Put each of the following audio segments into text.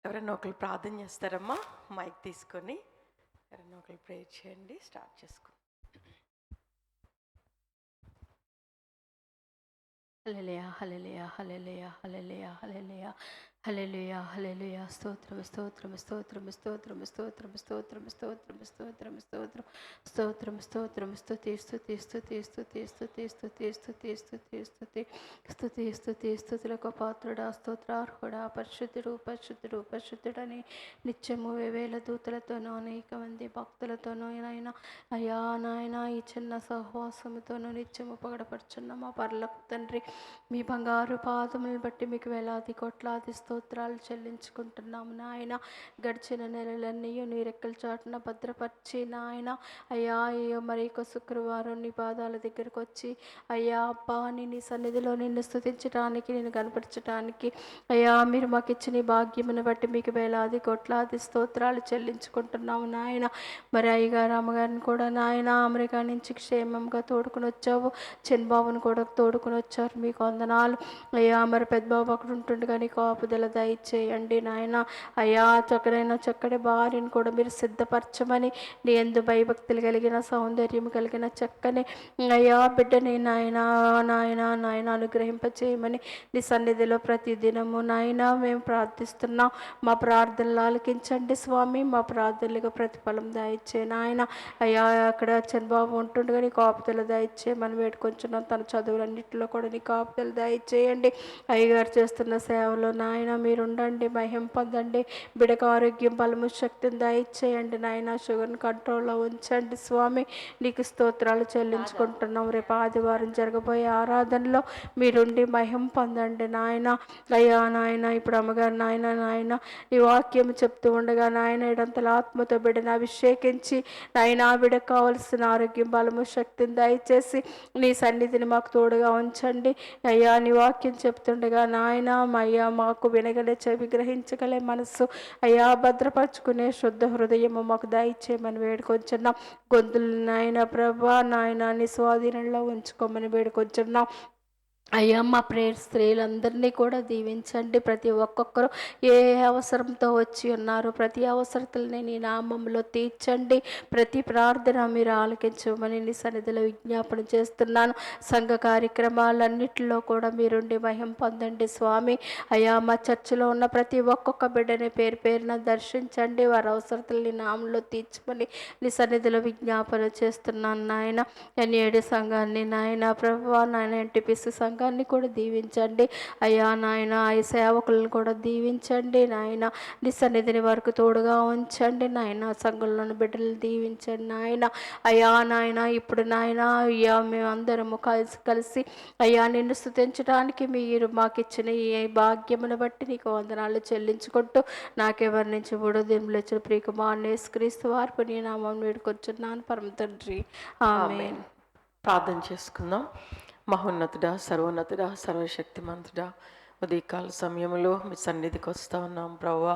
ఎవరైనా ఒకరు ప్రార్థన చేస్తారమ్మా? మైక్ తీసుకొని ఎవరైనా ఒకరు ప్రేయర్ చేయండి. స్టార్ట్ చేసుకో. హల్లెలూయా హల్లెలూయా హల్లెలూయా హల్లెలూయా హల్లెలూయా హల్లెలూయా హల్లెలూయా స్తోత్రం స్తోత్రం స్తోత్రం స్తోత్రం స్తోత్రం స్తోత్రం స్తోత్రం స్తోత్రం స్తోత్రం స్తోత్రం స్తోత్రం స్తుతి స్తుతి స్తుతి స్తుతి స్తుతి స్తుతి స్తుతి స్తుతి స్తుతి స్తుతి స్తుతి స్తుతులకు పాత్రుడా స్తోత్రార్హుడా పరిశుద్ధుడు పరిశుద్ధుడు పరిశుద్ధుడని నిత్యము వేవేల దూతలతోనూ అనేక మంది భక్తులతోనూ నాయన అయ్యా నాయన ఈ చిన్న సహవాసముతోనూ నిత్యము పగడపడుచున్న మా పర్లకు తండ్రి మీ బంగారు పాదములను బట్టి మీకు వేలాది కోట్లాది స్తోత్రాలు చెల్లించుకుంటున్నాము నాయన. గడిచిన నెలలన్నీ నీ రెక్కల చాటున భద్రపరిచి నాయన అయ్యా అయ్యో మరి శుక్రవారం నీ పాదాల దగ్గరకు వచ్చి అయ్యా అబ్బా నీ సన్నిధిలో నిన్ను స్తుతించడానికి నేను కనపరచడానికి అయ్యా మీరు మాకు ఇచ్చిన భాగ్యమును బట్టి మీకు వేలాది కోట్లాది స్తోత్రాలు చెల్లించుకుంటున్నాము నాయన. మరి అయ్యగారు అమ్మగారిని కూడా నాయన అమెరికా నుంచి క్షేమంగా తోడుకుని వచ్చావు, చిన్నబాబును కూడా తోడుకుని వచ్చారు, మీకు వందనాలు అయ్యా. మరి పెద్దబాబు అక్కడ ఉంటుండే కానీ కాపుదల దయచేయండి నాయన అయ్యా. చక్కటి భార్యను కూడా మీరు సిద్ధపరచమని నీ ఎందు భయభక్తులు కలిగిన సౌందర్యం కలిగిన చక్కని అయ్యా బిడ్డని నాయన నాయన నాయన అనుగ్రహింపచేయమని నీ సన్నిధిలో ప్రతిదినము నాయన మేము ప్రార్థిస్తున్నాం. మా ప్రార్థనలు ఆలకించండి స్వామి, మా ప్రార్థనలకు ప్రతిఫలం దయచే నాయన అయ్యా. అక్కడ చంద్రబాబు ఉంటుండే కానీ కాపుదల దయచే మనం వేడుకొంచున్నాం. తన చదువులన్నింటిలో కూడా నీ కాపుదలు దయచేయండి. అయ్యగారు చేస్తున్న సేవలో నాయన మీరు ఉండండి, మహిమ పొందండి. బిడక ఆరోగ్యం బలము శక్తిని దయచేయండి నాయన. షుగర్ని కంట్రోల్లో ఉంచండి స్వామి, నీకు స్తోత్రాలు చెల్లించుకుంటున్నాం. రేపు ఆదివారం జరగబోయే ఆరాధనలో మీరుండి మహిమ పొందండి నాయన అయ్యా. నాయన ఇప్పుడు అమ్మగారు నాయన నాయన ఈ వాక్యం చెప్తూ ఉండగా నాయన ఇడంతల ఆత్మతో బిడ్డను అభిషేకించి నాయన బిడకు కావలసిన ఆరోగ్యం బలము శక్తిని దయచేసి నీ సన్నిధిని మాకు తోడుగా ఉంచండి అయ్యా. నీ వాక్యం చెప్తుండగా నాయన అయ్యా మాకు వినగలే చెవి గ్రహించగలే మనస్సు అయ్యా భద్రపరచుకునే శుద్ధ హృదయము మాకు దయచేయమని వేడుకొంచున్నాం. గొంతులు నాయన ప్రభా నాయన నీ స్వాధీనంలో ఉంచుకోమని వేడుకొంచున్నాం అయ్యా. మా ప్రేయర్ స్త్రీలందరినీ కూడా దీవించండి. ప్రతి ఒక్కొక్కరు ఏ అవసరంతో వచ్చి ఉన్నారు, ప్రతి అవసరతల్ని నీ నామంలో తీర్చండి. ప్రతి ప్రార్థన మీరు ఆలకించమని నీ సన్నిధిలో విజ్ఞాపన చేస్తున్నాను. సంఘ కార్యక్రమాలన్నిటిలో కూడా మీరుండి మహిమ పొందండి స్వామి అయ్యా. మా చర్చిలో ఉన్న ప్రతి ఒక్కొక్క బిడ్డని పేరు పేరున దర్శించండి, వారి అవసరతల్ని నామంలో తీర్చమని నీ సన్నిధిలో విజ్ఞాపన చేస్తున్నాను నాయన. ఎన్ఏడి సంఘాన్ని నాయన ప్రభువా నాయన ఎన్టీపీసీ సంఘాన్ని కూడా దీవించండి అయ్యా. నాయన ఈ సేవకులను కూడా దీవించండి నాయన. నీ సన్నిధిని వరకు తోడుగా ఉంచండి నాయన. సంఘంలోని బిడ్డలు దీవించండి నాయన అయ్యా. నాయన ఇప్పుడు నాయన అయ్యా మేమందరము కలిసి అయ్యా నిన్ను స్తుతించడానికి మీరు మాకు ఇచ్చిన ఈ భాగ్యమును బట్టి నీకు వందనాలు చెల్లించుకుంటూ నాకెవరి నుంచి విడుదల ఇచ్చిన ప్రియకుమారుని యేసుక్రీస్తు వారి పుణ్యనామం వేడుకొచ్చున్నాను పరమ తండ్రి, ఆమేన్. ప్రార్థన చేసుకుందాం. మహోన్నతుడా, సర్వోన్నతుడా, సర్వశక్తిమంతుడా, ఉదయకాల సమయంలో మీ సన్నిధికి వస్తూ ఉన్నాం ప్రభువా.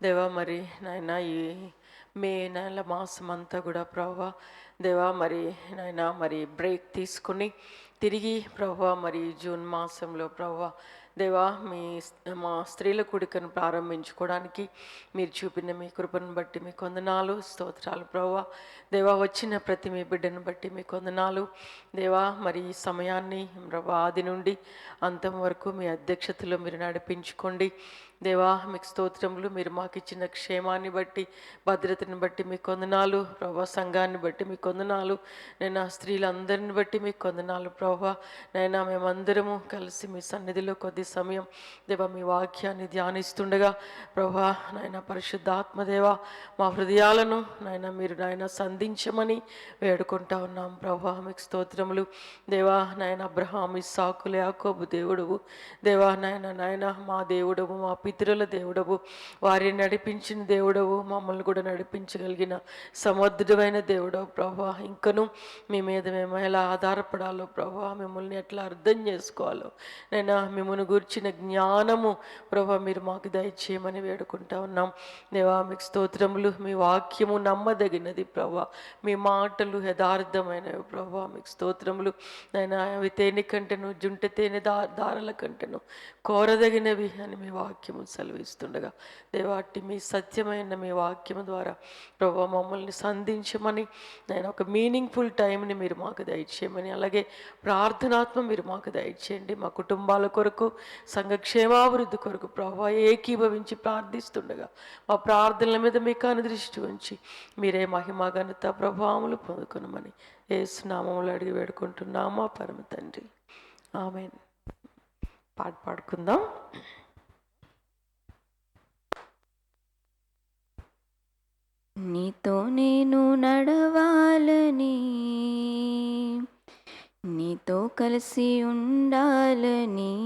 దేవా మరి నాయన ఈ మే నెల మాసం అంతా కూడా ప్రభువా దేవా మరి నాయన మరి బ్రేక్ తీసుకుని తిరిగి ప్రభువా మరి జూన్ మాసంలో ప్రభువా దేవా మా స్త్రీల కూడికను ప్రారంభించుకోవడానికి మీరు చూపిన మీ కృపను బట్టి మీ కొందనాలు స్తోత్రాలు ప్రభువా. దేవా వచ్చిన ప్రతి మీ బిడ్డను బట్టి మీ కొందనాలు దేవా. మరి ఈ సమయాన్ని ప్రభా ఆది నుండి అంతం వరకు మీ అధ్యక్షతలో మీరు నడిపించుకోండి దేవా. మీకు స్తోత్రములు. మీరు మాకు ఇచ్చిన క్షేమాన్ని బట్టి భద్రతను బట్టి మీ కొందనాలు ప్రభా. సంఘాన్ని బట్టి మీ కొందనాలు నేను స్త్రీలందరిని బట్టి మీ కొందనాలు ప్రభా. నైనా మేమందరము కలిసి మీ సన్నిధిలో కొద్ది సమయం దేవా మీ వాక్యాన్ని ధ్యానిస్తుండగా ప్రభా నాయన పరిశుద్ధాత్మదేవా మా హృదయాలను నాయన మీరు నాయన సంధించమని వేడుకుంటా ఉన్నాం ప్రభా. మీకు స్తోత్రములు దేవా. నాయన అబ్రహాము ఇస్సాకు యాకోబు దేవుడవు దేవా. నాయన మా దేవుడవు, మా పితరుల దేవుడవు, వారిని నడిపించిన దేవుడవు, మమ్మల్ని కూడా నడిపించగలిగిన సమర్థుడమైన దేవుడవు ప్రభా. ఇంకను మీ మీద మేము ఎలా ఆధారపడాలో ప్రభా, మిమ్మల్ని ఎట్లా అర్థం చేసుకోవాలో నైనా మిమ్మల్ని గురించిన జ్ఞానము ప్రభా మీరు మాకు దయచేయమని వేడుకుంటా ఉన్నాం దేవా. మీకు స్తోత్రములు. మీ వాక్యము నమ్మదగినది ప్రభా, మీ మాటలు యథార్థమైనవి ప్రభా. మీకు స్తోత్రములు నైనా. అవి తేనె కంటెను జుంట తేనె దారల కంటెను కోరదగినవి అని మీ వాక్యం వాక్యము సెలవిస్తుండగా దేవా అట్టి మీ సత్యమైన మీ వాక్యము ద్వారా ప్రభు మమ్మల్ని సంధించమని నేను ఒక మీనింగ్ఫుల్ టైంని మీరు మాకు దయచేయమని, అలాగే ప్రార్థనాత్మ మీరు మాకు దయచేయండి. మా కుటుంబాల కొరకు సంఘక్షేమాభివృద్ధి కొరకు ప్రభు ఏకీభవించి ప్రార్థిస్తుండగా మా ప్రార్థనల మీద మీకు అనుదృష్టి ఉంచి మీరే మహిమ ఘనత ప్రభావములు పొందుకొనమని యేసు నామములో అడిగి వేడుకుంటున్నామా పరమ తండ్రి, ఆమేన్. పాట పాడుకుందాం. నీతో నేను నడవాలని, నీతో కలిసి ఉండాలని,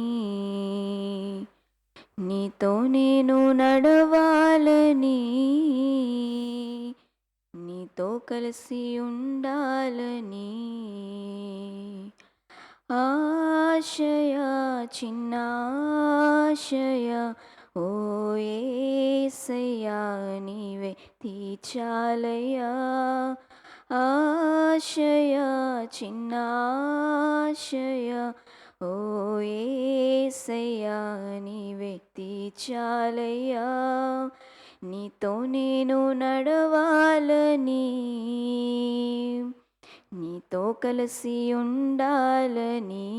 నీతో నేను నడవాలని, నీతో కలిసి ఉండాలని, ఆశయ చిన్న ఆశయ ఓ యేసయ్యా నీవే తీర్చాలయ్యా, ఆశయ చిన్న ఆశయ ఓ యేసయ్యా నీవే తీర్చాలయ్యా, నీతో నేను నడవాలని, నీతో కలిసి ఉండాలని,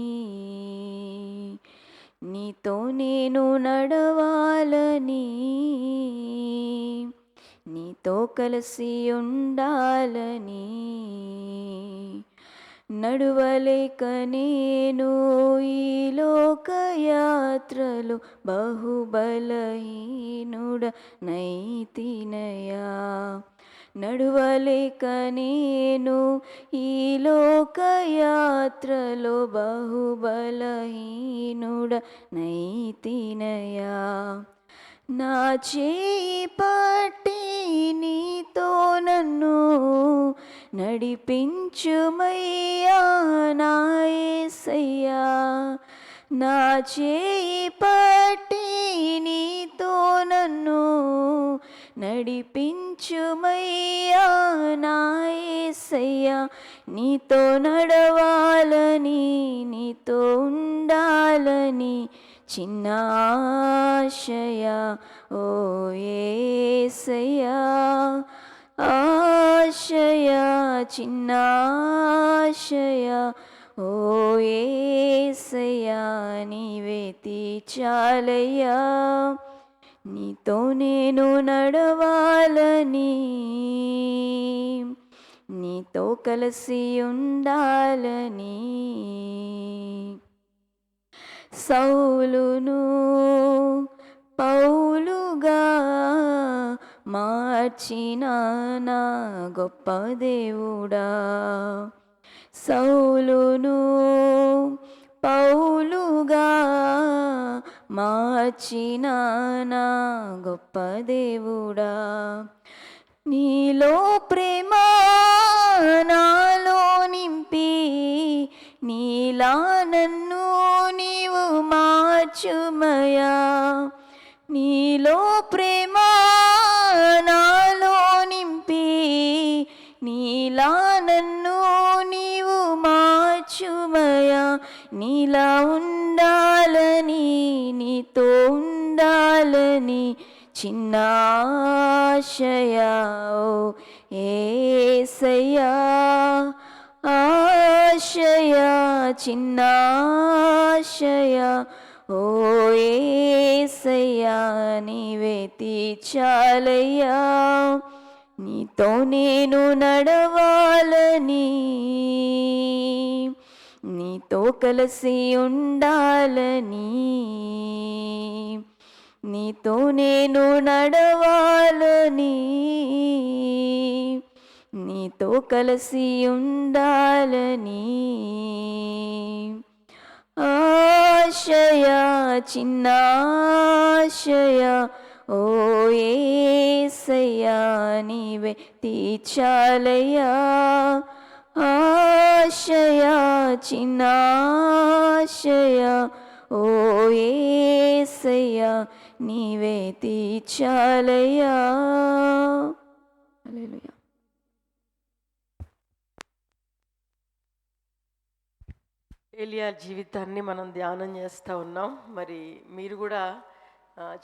నీతో నేను నడవాలని, నీతో కలిసి ఉండాలని, నడువలేక నేను ఈ లోకయాత్రలు బహుబలహీనుడ నైతినయా, నడువలేక నేను ఈ లోకయాత్రలో బహుబలహీనుడ నైతినయా, నా చేయి పట్టి నీతో నన్ను నడిపించుమయ్యా నా యేసయ్యా, నా చేయి పట్టి నీతో నన్ను నడిపించుమయ్యా నా యేసయ్యా, నీతో నడవాలని, నీతో ఉండాలని చిన్న ఆశయ ఓ యేసయ్యా, ఆశయ చిన్న ఆశయ ఓ యేసయ్యా నీవే తీర్చాలయ్యా, నీతో నేను నడవాలని, నీతో కలిసి ఉండాలని, సౌలును పౌలుగా మార్చిన నా గొప్ప దేవుడా, సౌలును పౌలుగా మార్చిన నా గొప్ప దేవుడా, నీలో ప్రేమ నాలో నింపి నీలా నన్ను నీవు మార్చుమయా, నీలో ప్రేమ నాలో నింపి నీలా నన్ను నీవు మార్చుమయా, నీలా ఉండాలని, నీతో ఉండాలని చిన్న ఆశయ ఓ యేసయ్యా, ఆశయ చిన్న ఆశయ ఓ యేసయ్యా నీవే తీర్చాలయ్యా, నీతో నేను నడవాలని, నీతో కలిసి ఉండాలని, నీతో నేను నడవాలని, నీతో కలిసి ఉండాలని, ఆశయ చిన్న ఆశయ ఓ యేసయ్యా నీవే తీర్చాలయ్యా, ఆశయ చిన్న ఆశయ ఓ యేసయ్యా నీవే తీర్చాలయ్యా. హల్లెలూయా. ఏలియా జీవితాన్ని మనం ధ్యానం చేస్తూ ఉన్నాం. మరి మీరు కూడా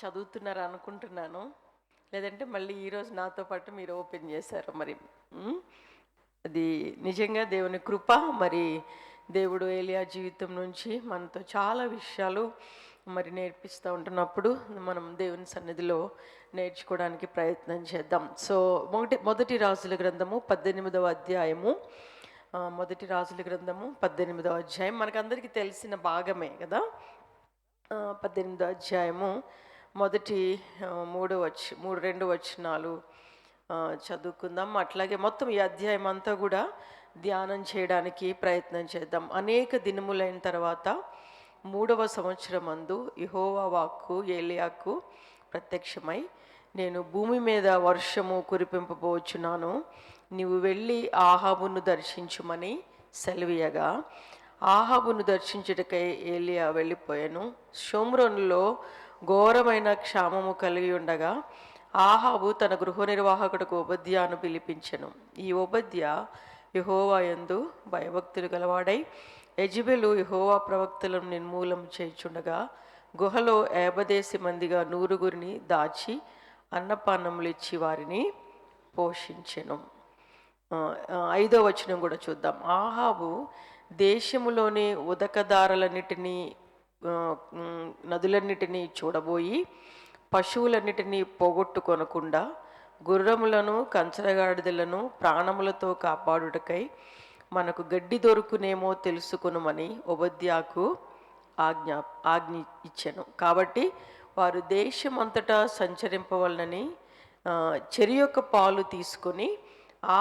చదువుతున్నారు అనుకుంటున్నాను. లేదంటే మళ్ళీ ఈరోజు నాతో పాటు మీరు ఓపెన్ చేశారు మరి. ఉమ్, అది నిజంగా దేవుని కృప. మరి దేవుడు ఏలియా జీవితం నుంచి మనతో చాలా విషయాలు మరి నేర్పిస్తూ ఉంటున్నప్పుడు మనం దేవుని సన్నిధిలో నేర్చుకోవడానికి ప్రయత్నం చేద్దాం. సో మొదటి రాజుల గ్రంథము 18వ అధ్యాయము. మొదటి రాజుల గ్రంథము 18వ అధ్యాయం మనకందరికీ తెలిసిన భాగమే కదా. 18వ అధ్యాయము మొదటి 2 వచనాలు చదువుకుందాం. అట్లాగే మొత్తం ఈ అధ్యాయం అంతా కూడా ధ్యానం చేయడానికి ప్రయత్నం చేద్దాం. అనేక దినములైన తర్వాత 3వ సంవత్సరం అందు యెహోవా వాక్కు ఏలియాకు ప్రత్యక్షమై, నేను భూమి మీద వర్షము కురిపింపబోచున్నాను, నీవు వెళ్ళి ఆహాబును దర్శించుమని సెలవీయగా, ఆహాబును దర్శించుటకై ఏలియా వెళ్ళిపోయాను. షోమ్రోనులో ఘోరమైన క్షామము కలిగి ఉండగా ఆహాబు తన గృహ నిర్వాహకుడికి ఓబద్యాను పిలిపించెను. ఈ ఓబద్యా యెహోవా యందు భయభక్తులు గలవాడై యెజెబెలు యెహోవా ప్రవక్తలను నిర్మూలం చేయుచుండగా గుహలో 50 మందిగా 100 దాచి అన్నపానములు ఇచ్చి వారిని పోషించెను. 5వ వచనం కూడా చూద్దాం. ఆహాబు దేశములోని ఉదకదారులన్నిటినీ నదులన్నిటినీ చూడబోయి పశువులన్నిటినీ పోగొట్టుకొనకుండా గుర్రములను కంచరగాడిదలను ప్రాణములతో కాపాడుటకై మనకు గడ్డి దొరుకునేమో తెలుసుకొనుమని ఓబద్యాకు ఆజ్ఞ ఇచ్చెను. కాబట్టి వారు దేశమంతటా సంచరింపవలనని చెరి యొక్క పాలు తీసుకొని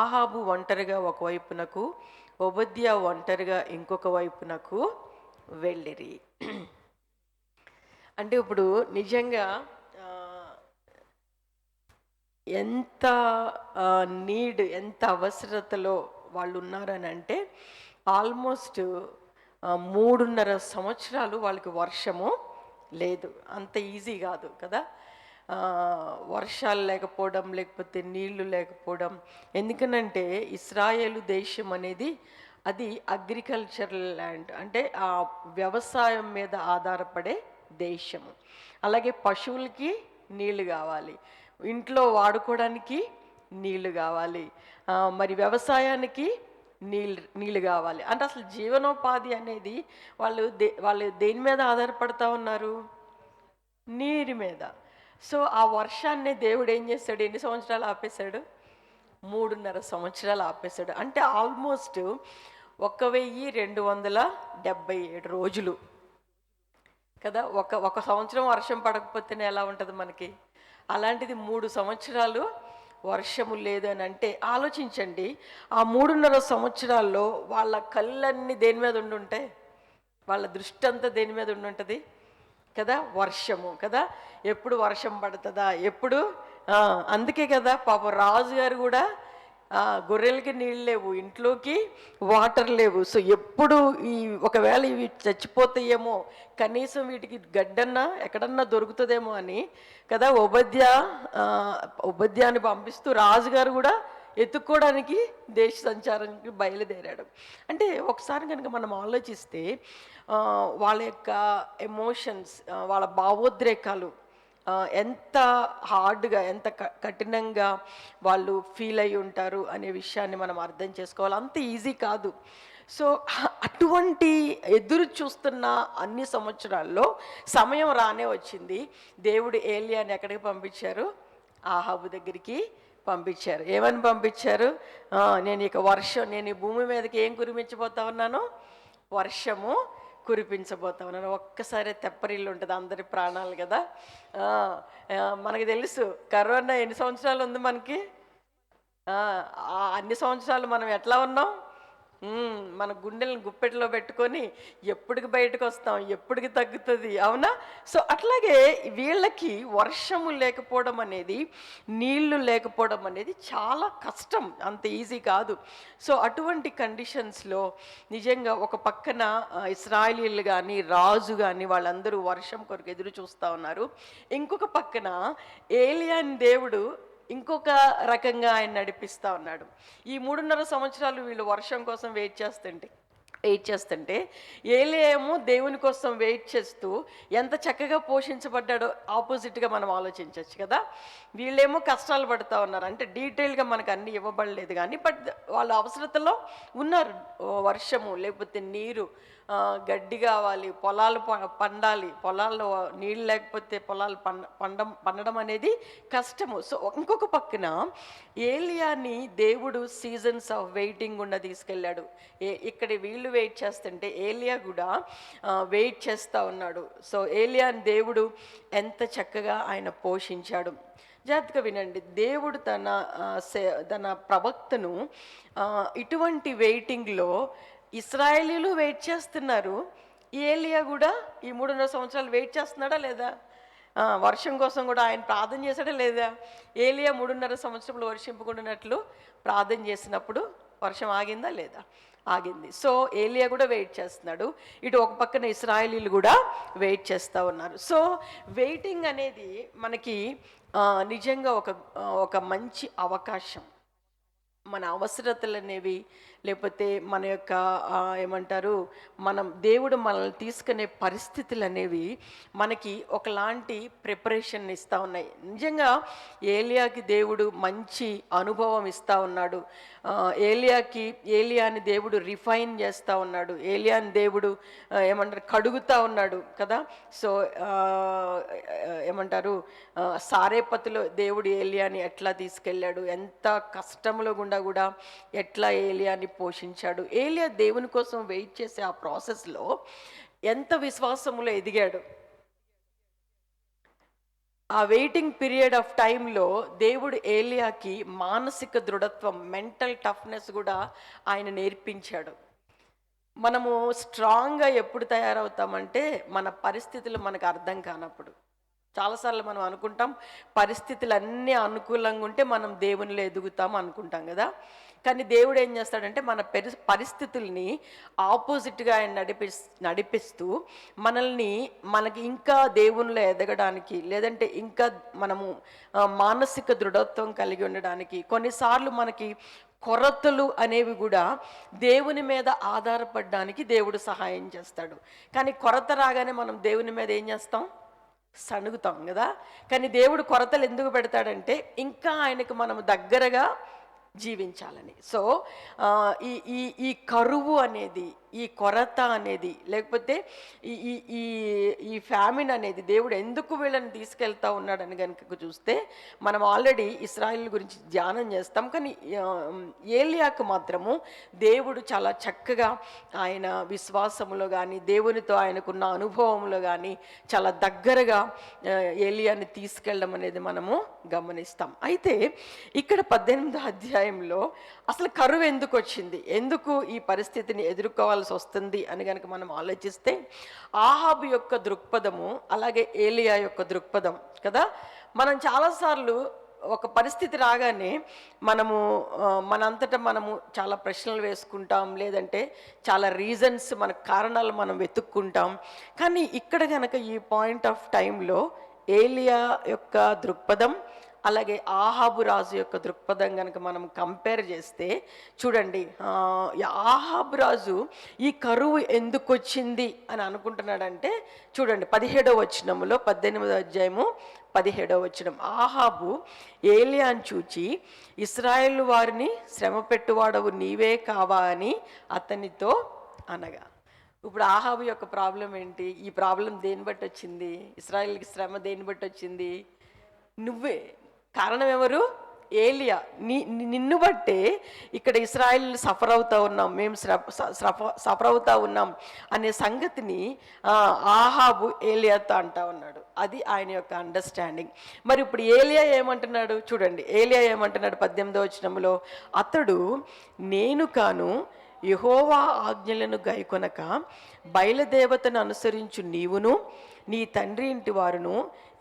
ఆహాబు ఒంటరిగా ఒకవైపునకు, ఓబద్యా ఒంటరిగా ఇంకొక వైపునకు వెళ్ళిరి. అంటే ఇప్పుడు నిజంగా ఎంత ఎంత అవసరతలో వాళ్ళు ఉన్నారని అంటే, ఆల్మోస్ట్ 3.5 సంవత్సరాలు వాళ్ళకి వర్షము లేదు. అంత ఈజీ కాదు కదా. వర్షాలు లేకపోవడం, లేకపోతే నీళ్లు లేకపోవడం. ఎందుకనంటే ఇశ్రాయేలు దేశం అనేది అది అగ్రికల్చరల్ ల్యాండ్, అంటే ఆ వ్యవసాయం మీద ఆధారపడే దేశము. అలాగే పశువులకి నీళ్లు కావాలి, ఇంట్లో వాడుకోవడానికి నీళ్లు కావాలి, మరి వ్యవసాయానికి నీళ్ళు కావాలి. అంటే అసలు జీవనోపాధి అనేది వాళ్ళు దేని మీద ఆధారపడతా ఉన్నారు? నీరు మీద. సో ఆ వర్షాన్ని దేవుడు ఏం చేశాడు? ఎన్ని సంవత్సరాలు ఆపేశాడు? 3.5 సంవత్సరాలు ఆపేశాడు. అంటే ఆల్మోస్ట్ 1277 రోజులు కదా. ఒక సంవత్సరం వర్షం పడకపోతేనే ఎలా ఉంటుంది మనకి? అలాంటిది 3 సంవత్సరాలు వర్షము లేదు అని అంటే ఆలోచించండి. ఆ 3.5 సంవత్సరాల్లో వాళ్ళ కళ్ళన్నీ దేని మీద ఉండుంటాయి? వాళ్ళ దృష్టి అంతా దేని మీద ఉండుంటుంది కదా? వర్షము కదా. ఎప్పుడు వర్షం పడుతుందా ఎప్పుడు. అందుకే కదా పాపం రాజుగారు కూడా గొర్రెలకి నీళ్ళు లేవు, ఇంట్లోకి వాటర్ లేవు. సో ఎప్పుడు ఒకవేళ ఇవి చచ్చిపోతాయేమో, కనీసం వీటికి గడ్డన్నా ఎక్కడన్నా దొరుకుతుందేమో అని కదా ఓబద్యాని పంపిస్తూ రాజుగారు కూడా ఎత్తుక్కోవడానికి దేశ సంచారానికి బయలుదేరాడు. అంటే ఒకసారి కనుక మనం ఆలోచిస్తే వాళ్ళ యొక్క ఎమోషన్స్, వాళ్ళ భావోద్రేకాలు ఎంత హార్డ్గా, ఎంత కఠినంగా వాళ్ళు ఫీల్ అయి ఉంటారు అనే విషయాన్ని మనం అర్థం చేసుకోవాలి. అంత ఈజీ కాదు. సో అటువంటి ఎదురు చూస్తున్న అన్ని సంవత్సరాల్లో సమయం రానే వచ్చింది. దేవుడు ఏలియాని ఎక్కడికి పంపించారు? ఆహాబు దగ్గరికి పంపించారు. ఏమని పంపించారు? నేను ఈ భూమి మీదకి ఏం కురిపించబోతా ఉన్నాను? వర్షము కురిపించబోతా ఉన్నాను. ఒక్కసారి తెప్పరిల్లు ఉంటుంది అందరి ప్రాణాలు కదా. మనకు తెలుసు కరోనా ఎన్ని సంవత్సరాలు ఉంది మనకి. అన్ని సంవత్సరాలు మనం ఎట్లా ఉన్నాం? మన గుండెలను గుప్పెట్లో పెట్టుకొని ఎప్పటికి బయటకు వస్తాం, ఎప్పటికి తగ్గుతుంది, అవునా? సో అట్లాగే వీళ్ళకి వర్షము లేకపోవడం అనేది, నీళ్లు లేకపోవడం అనేది చాలా కష్టం, అంత ఈజీ కాదు. సో అటువంటి కండిషన్స్లో నిజంగా ఒక పక్కన ఇశ్రాయేలీయులు కానీ రాజు కానీ వాళ్ళందరూ వర్షం కొరకు ఎదురు చూస్తూ ఉన్నారు. ఇంకొక పక్కన ఏలియాని దేవుడు ఇంకొక రకంగా ఆయన నడిపిస్తూ ఉన్నాడు. ఈ 3.5 సంవత్సరాలు వీళ్ళు వర్షం కోసం వెయిట్ చేస్తుంటే వెయిట్ చేస్తుంటే ఏలియా ఏమో దేవుని కోసం వెయిట్ చేస్తూ ఎంత చక్కగా పోషించబడ్డాడో ఆపోజిట్గా మనం ఆలోచించవచ్చు కదా. వీళ్ళేమో కష్టాలు పడుతూ ఉన్నారు, అంటే డీటెయిల్గా మనకు అన్నీ ఇవ్వబడలేదు కానీ బట్ వాళ్ళ అవసరతలో ఉన్నారు. వర్షము లేకపోతే నీరు, గడ్డి కావాలి, పొలాలు పండాలి, పొలాల్లో నీళ్ళు లేకపోతే పొలాలు పండడం అనేది కష్టము. సో ఇంకొక పక్కన ఏలియాని దేవుడు సీజన్స్ ఆఫ్ వెయిటింగ్ గుండా తీసుకెళ్ళాడు. ఇక్కడ వీళ్ళు వెయిట్ చేస్తుంటే ఏలియా కూడా వెయిట్ చేస్తూ ఉన్నాడు. సో ఏలియాని దేవుడు ఎంత చక్కగా ఆయన పోషించాడు. జాగ్రత్తగా వినండి, దేవుడు తన ప్రవక్తను ఇటువంటి వెయిటింగ్లో ఇశ్రాయేలీలు వెయిట్ చేస్తున్నారు, ఏలియా కూడా ఈ 3.5 సంవత్సరాలు వెయిట్ చేస్తున్నాడా లేదా? వర్షం కోసం కూడా ఆయన ప్రార్థన చేశాడా లేదా? ఏలియా 3.5 సంవత్సరంలో వర్షింపుకుంటున్నట్లు ప్రార్థన చేసినప్పుడు వర్షం ఆగిందా లేదా? ఆగింది. సో ఏలియా కూడా వెయిట్ చేస్తున్నాడు, ఇటు ఒక పక్కన ఇశ్రాయేలీలు కూడా వెయిట్ చేస్తూ ఉన్నారు. సో వెయిటింగ్ అనేది మనకి నిజంగా ఒక మంచి అవకాశం. మన అవసరతలు అనేవి లేకపోతే మన యొక్క ఏమంటారు, దేవుడు మనల్ని తీసుకునే పరిస్థితులు అనేవి మనకి ఒకలాంటి ప్రిపరేషన్ ఇస్తూ ఉన్నాయి. నిజంగా ఏలియాకి దేవుడు మంచి అనుభవం ఇస్తూ ఉన్నాడు. ఏలియాని దేవుడు రిఫైన్ చేస్తూ ఉన్నాడు. ఏలియాని దేవుడు కడుగుతూ ఉన్నాడు కదా. సో సారేపతిలో దేవుడు ఏలియాని ఎట్లా తీసుకెళ్ళాడు, ఎంత కష్టంలో గుండా కూడా ఎట్లా ఏలియాని పోషించాడు. ఏలియా దేవుని కోసం వెయిట్ చేసే ఆ ప్రాసెస్లో ఎంత విశ్వాసములో ఎదిగాడు. ఆ వెయిటింగ్ పీరియడ్ ఆఫ్ టైంలో దేవుడు ఏలియాకి మానసిక దృఢత్వం, మెంటల్ టఫ్నెస్ కూడా ఆయన నేర్పించాడు. మనము స్ట్రాంగ్గా ఎప్పుడు తయారవుతామంటే మన పరిస్థితులు మనకు అర్థం కానప్పుడు. చాలాసార్లు మనం అనుకుంటాం పరిస్థితులు అన్నీ అనుకూలంగా ఉంటే మనం దేవునిలో ఎదుగుతాం అనుకుంటాం కదా. కానీ దేవుడు ఏం చేస్తాడంటే మన పరిస్థితుల్ని ఆపోజిట్గా ఆయన నడిపిస్తూ మనకి ఇంకా దేవునిలో ఎదగడానికి, లేదంటే ఇంకా మనము మానసిక దృఢత్వం కలిగి ఉండడానికి, కొన్నిసార్లు మనకి కొరతలు అనేవి కూడా దేవుని మీద ఆధారపడడానికి దేవుడు సహాయం చేస్తాడు. కానీ కొరత రాగానే మనం దేవుని మీద ఏం చేస్తాం? సణుగుతాం కదా. కానీ దేవుడు కొరతలు ఎందుకు పెడతాడంటే ఇంకా ఆయనకు మనము దగ్గరగా జీవించాలని. సో ఈ కరువు అనేది, ఈ కొరత అనేది, లేకపోతే ఈ ఫ్యామిన్ అనేది దేవుడు ఎందుకు వీళ్ళని తీసుకెళ్తా ఉన్నాడని కనుక చూస్తే మనం ఆల్రెడీ ఇశ్రాయేల్ గురించి ధ్యానం చేస్తాం. కానీ ఏలియాకు మాత్రము దేవుడు చాలా చక్కగా ఆయన విశ్వాసములో కానీ దేవునితో ఆయనకున్న అనుభవంలో కానీ చాలా దగ్గరగా ఏలియాని తీసుకెళ్ళడం అనేది మనము గమనిస్తాం. అయితే ఇక్కడ 18వ అధ్యాయంలో అసలు కరువు ఎందుకు వచ్చింది, ఎందుకు ఈ పరిస్థితిని ఎదుర్కోవాల్సి వస్తుంది అని కనుక మనం ఆలోచిస్తే ఆహాబు యొక్క దృక్పథము అలాగే ఏలియా యొక్క దృక్పథం కదా. మనం చాలాసార్లు ఒక పరిస్థితి రాగానే మనంతటా మనము చాలా ప్రశ్నలు వేసుకుంటాం, లేదంటే చాలా రీజన్స్, మన కారణాలు మనం వెతుక్కుంటాం. కానీ ఇక్కడ కనుక ఈ పాయింట్ ఆఫ్ టైంలో ఏలియా యొక్క దృక్పథం అలాగే ఆహాబు రాజు యొక్క దృక్పథం కనుక మనం కంపేర్ చేస్తే చూడండి, ఆహాబు రాజు ఈ కరువు ఎందుకు వచ్చింది అని అనుకుంటున్నాడంటే చూడండి 17వ వచనంలో, 18వ అధ్యాయము 17వ వచనం, ఆహాబు ఏలియాను చూచి ఇశ్రాయేల్ వారిని శ్రమ పెట్టువాడవు నీవే కావా అని అతనితో అనగా. ఇప్పుడు ఆహాబు యొక్క ప్రాబ్లం ఏంటి? ఈ ప్రాబ్లం దేన్ని బట్టి వచ్చింది? ఇశ్రాయేల్కి శ్రమ దేన్ని బట్టి వచ్చింది? నువ్వే కారణం. ఎవరు? ఏలియా. నిన్ను బట్టే ఇక్కడ ఇశ్రాయేల్ సఫర్ అవుతూ ఉన్నాం, మేము సఫర్ అవుతూ ఉన్నాం అనే సంగతిని ఆహాబు ఏలియాతో అంటా ఉన్నాడు. అది ఆయన యొక్క అండర్స్టాండింగ్. మరి ఇప్పుడు ఏలియా ఏమంటున్నాడు చూడండి, ఏలియా ఏమంటున్నాడు 18వ వచనంలో, అతడు నేను కాను యెహోవా ఆజ్ఞలను గైకొనక బయలుదేవతను అనుసరించు నీవును నీ తండ్రి ఇంటి వారును